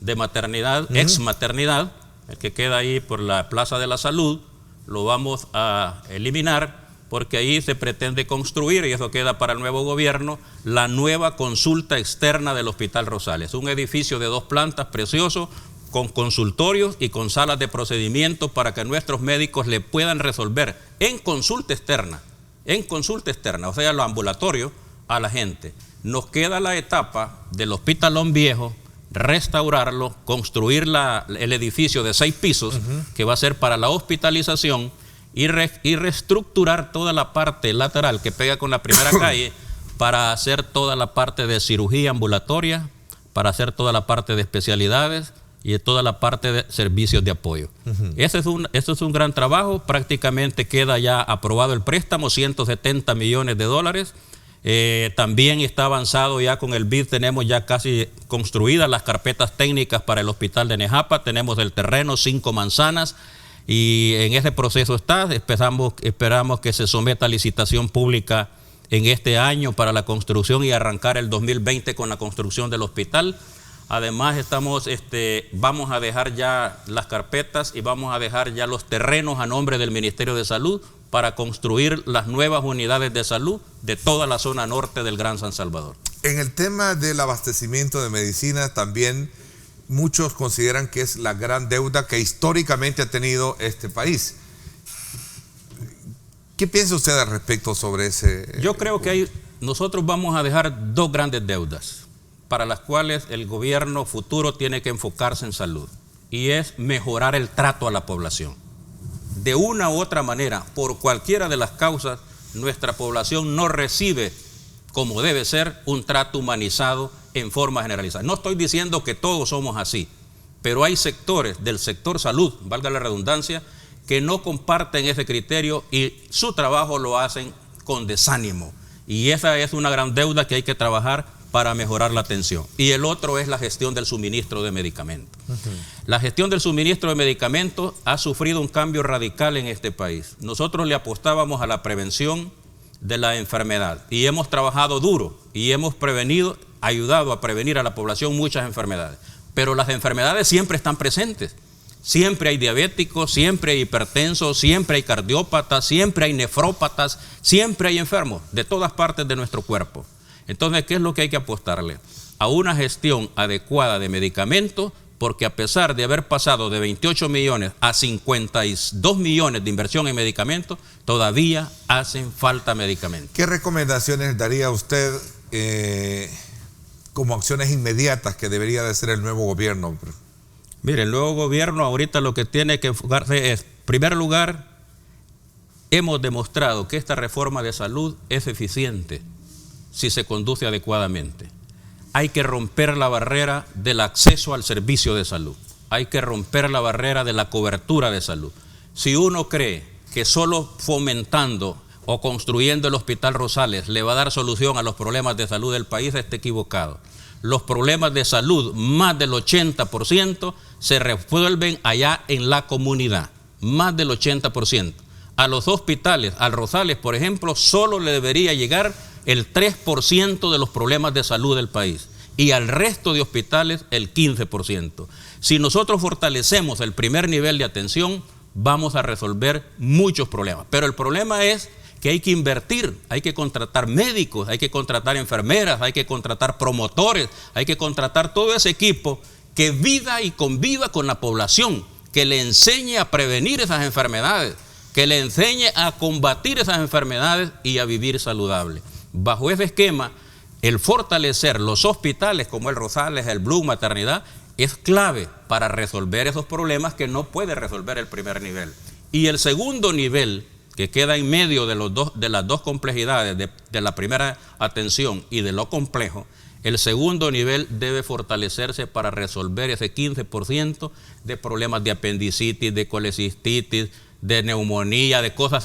de maternidad, ex maternidad, el que queda ahí por la Plaza de la Salud. Lo vamos a eliminar porque ahí se pretende construir, y eso queda para el nuevo gobierno, la nueva consulta externa del Hospital Rosales. Un edificio de 2 plantas precioso, con consultorios y con salas de procedimiento para que nuestros médicos le puedan resolver en consulta externa, o sea, los ambulatorios, a la gente. Nos queda la etapa del Hospitalón Viejo, restaurarlo, construir el edificio de 6 pisos, que va a ser para la hospitalización, y reestructurar toda la parte lateral que pega con la primera calle para hacer toda la parte de cirugía ambulatoria, para hacer toda la parte de especialidades y toda la parte de servicios de apoyo. Ese es un gran trabajo. Prácticamente queda ya aprobado el préstamo, 170 millones de dólares. También está avanzado ya con el BID, tenemos ya casi construidas las carpetas técnicas para el hospital de Nejapa, tenemos el terreno, 5 manzanas, y en ese proceso está. Esperamos que se someta a licitación pública en este año para la construcción y arrancar el 2020 con la construcción del hospital. Además vamos a dejar ya las carpetas y vamos a dejar ya los terrenos a nombre del Ministerio de Salud para construir las nuevas unidades de salud de toda la zona norte del Gran San Salvador. En el tema del abastecimiento de medicina también muchos consideran que es la gran deuda que históricamente ha tenido este país. ¿Qué piensa usted al respecto sobre ese? Yo creo que nosotros vamos a dejar 2 grandes deudas para las cuales el gobierno futuro tiene que enfocarse en salud, y es mejorar el trato a la población. De una u otra manera, por cualquiera de las causas, nuestra población no recibe como debe ser un trato humanizado en forma generalizada. No estoy diciendo que todos somos así, pero hay sectores del sector salud, valga la redundancia, que no comparten ese criterio y su trabajo lo hacen con desánimo. Y esa es una gran deuda que hay que trabajar para mejorar la atención. Y el otro es la gestión del suministro de medicamentos. La gestión del suministro de medicamentos ha sufrido un cambio radical en este país. Nosotros le apostábamos a la prevención de la enfermedad y hemos trabajado duro y hemos ayudado a prevenir a la población muchas enfermedades. Pero las enfermedades siempre están presentes. Siempre hay diabéticos, siempre hay hipertensos, siempre hay cardiópatas, siempre hay nefrópatas, siempre hay enfermos de todas partes de nuestro cuerpo. Entonces, ¿qué es lo que hay que apostarle? A una gestión adecuada de medicamentos, porque a pesar de haber pasado de 28 millones a 52 millones de inversión en medicamentos, todavía hacen falta medicamentos. ¿Qué recomendaciones daría usted como acciones inmediatas que debería de hacer el nuevo gobierno? Mire, el nuevo gobierno ahorita lo que tiene que enfocarse es, en primer lugar, hemos demostrado que esta reforma de salud es eficiente si se conduce adecuadamente. Hay que romper la barrera del acceso al servicio de salud. Hay que romper la barrera de la cobertura de salud. Si uno cree que solo fomentando o construyendo el Hospital Rosales le va a dar solución a los problemas de salud del país, está equivocado. Los problemas de salud, más del 80%, se resuelven allá en la comunidad. Más del 80%. A los hospitales, al Rosales, por ejemplo, solo le debería llegar el 3% de los problemas de salud del país y al resto de hospitales el 15%. Si nosotros fortalecemos el primer nivel de atención, vamos a resolver muchos problemas. Pero el problema es que hay que invertir, hay que contratar médicos, hay que contratar enfermeras, hay que contratar promotores, hay que contratar todo ese equipo que viva y conviva con la población, que le enseñe a prevenir esas enfermedades, que le enseñe a combatir esas enfermedades y a vivir saludable. Bajo ese esquema, el fortalecer los hospitales como el Rosales, el Blum, Maternidad, es clave para resolver esos problemas que no puede resolver el primer nivel. Y el segundo nivel, que queda en medio de las dos complejidades, de la primera atención y de lo complejo, el segundo nivel debe fortalecerse para resolver ese 15% de problemas de apendicitis, de colecistitis, de neumonía, de cosas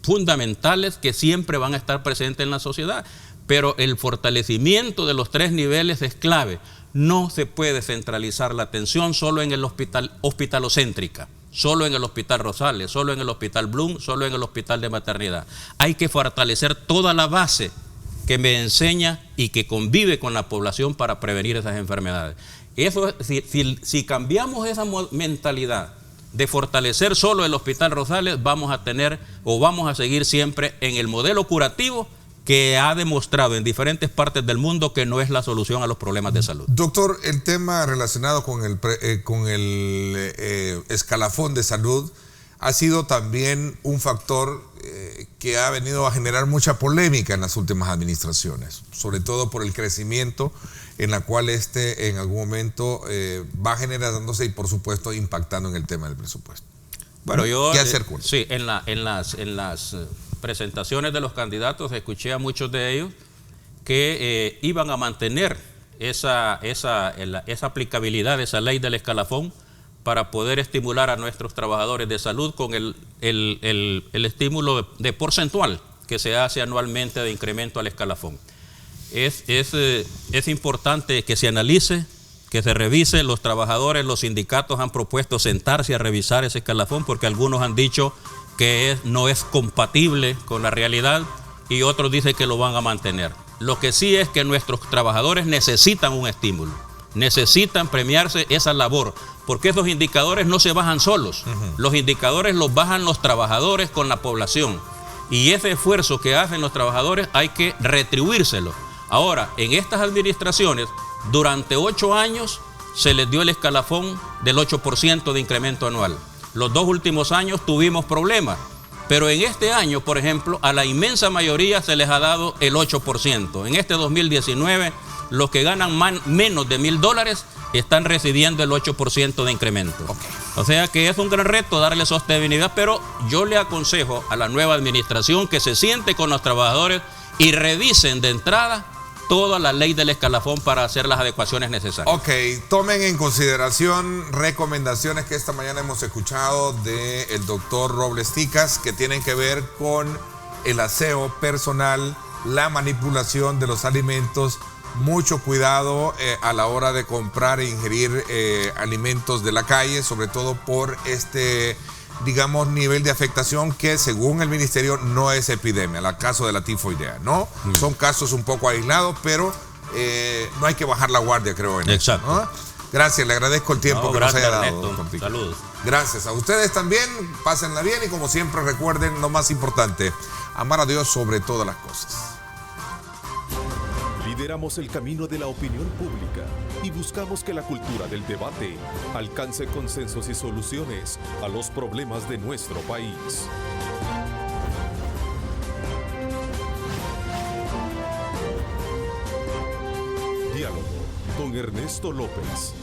fundamentales que siempre van a estar presentes en la sociedad. Pero el fortalecimiento de los tres niveles es clave. No se puede centralizar la atención solo en el hospitalocéntrica, solo en el Hospital Rosales, solo en el Hospital Blum, solo en el Hospital de Maternidad. Hay que fortalecer toda la base que me enseña y que convive con la población para prevenir esas enfermedades. Eso, si cambiamos esa mentalidad de fortalecer solo el Hospital Rosales, vamos a seguir siempre en el modelo curativo que ha demostrado en diferentes partes del mundo que no es la solución a los problemas de salud. Doctor, el tema relacionado con el escalafón de salud ha sido también un factor que ha venido a generar mucha polémica en las últimas administraciones, sobre todo por el crecimiento en la cual en algún momento va generándose y por supuesto impactando en el tema del presupuesto. Bueno, ¿Qué hacer con eso? Sí, en las presentaciones de los candidatos escuché a muchos de ellos que iban a mantener esa aplicabilidad de esa ley del escalafón para poder estimular a nuestros trabajadores de salud con el estímulo de porcentual que se hace anualmente de incremento al escalafón. Es importante que se analice, que se revise. Los trabajadores, los sindicatos han propuesto sentarse a revisar ese escalafón porque algunos han dicho que no es compatible con la realidad y otros dicen que lo van a mantener. Lo que sí es que nuestros trabajadores necesitan un estímulo, necesitan premiarse esa labor, porque esos indicadores no se bajan solos. Los indicadores los bajan los trabajadores con la población y ese esfuerzo que hacen los trabajadores hay que retribuírselo. Ahora, en estas administraciones, durante 8 años se les dio el escalafón del 8% de incremento anual. Los 2 últimos años tuvimos problemas, pero en este año, por ejemplo, a la inmensa mayoría se les ha dado el 8%. En este 2019, los que ganan menos de $1,000 están recibiendo el 8% de incremento. O sea que es un gran reto darle sostenibilidad, pero yo le aconsejo a la nueva administración que se siente con los trabajadores y revisen de entrada toda la ley del escalafón para hacer las adecuaciones necesarias. Ok, tomen en consideración recomendaciones que esta mañana hemos escuchado del doctor Robles Ticas que tienen que ver con el aseo personal, la manipulación de los alimentos, mucho cuidado a la hora de comprar e ingerir alimentos de la calle, sobre todo por digamos, nivel de afectación que según el ministerio no es epidemia, el caso de la tifoidea, ¿no? Son casos un poco aislados, pero no hay que bajar la guardia, creo. Exacto. Eso, ¿no? Gracias, le agradezco el tiempo que nos haya dado. Ernesto, saludos. Gracias a ustedes también, pásenla bien y como siempre recuerden lo más importante, amar a Dios sobre todas las cosas. Lideramos el camino de la opinión pública y buscamos que la cultura del debate alcance consensos y soluciones a los problemas de nuestro país. Diálogo con Ernesto López.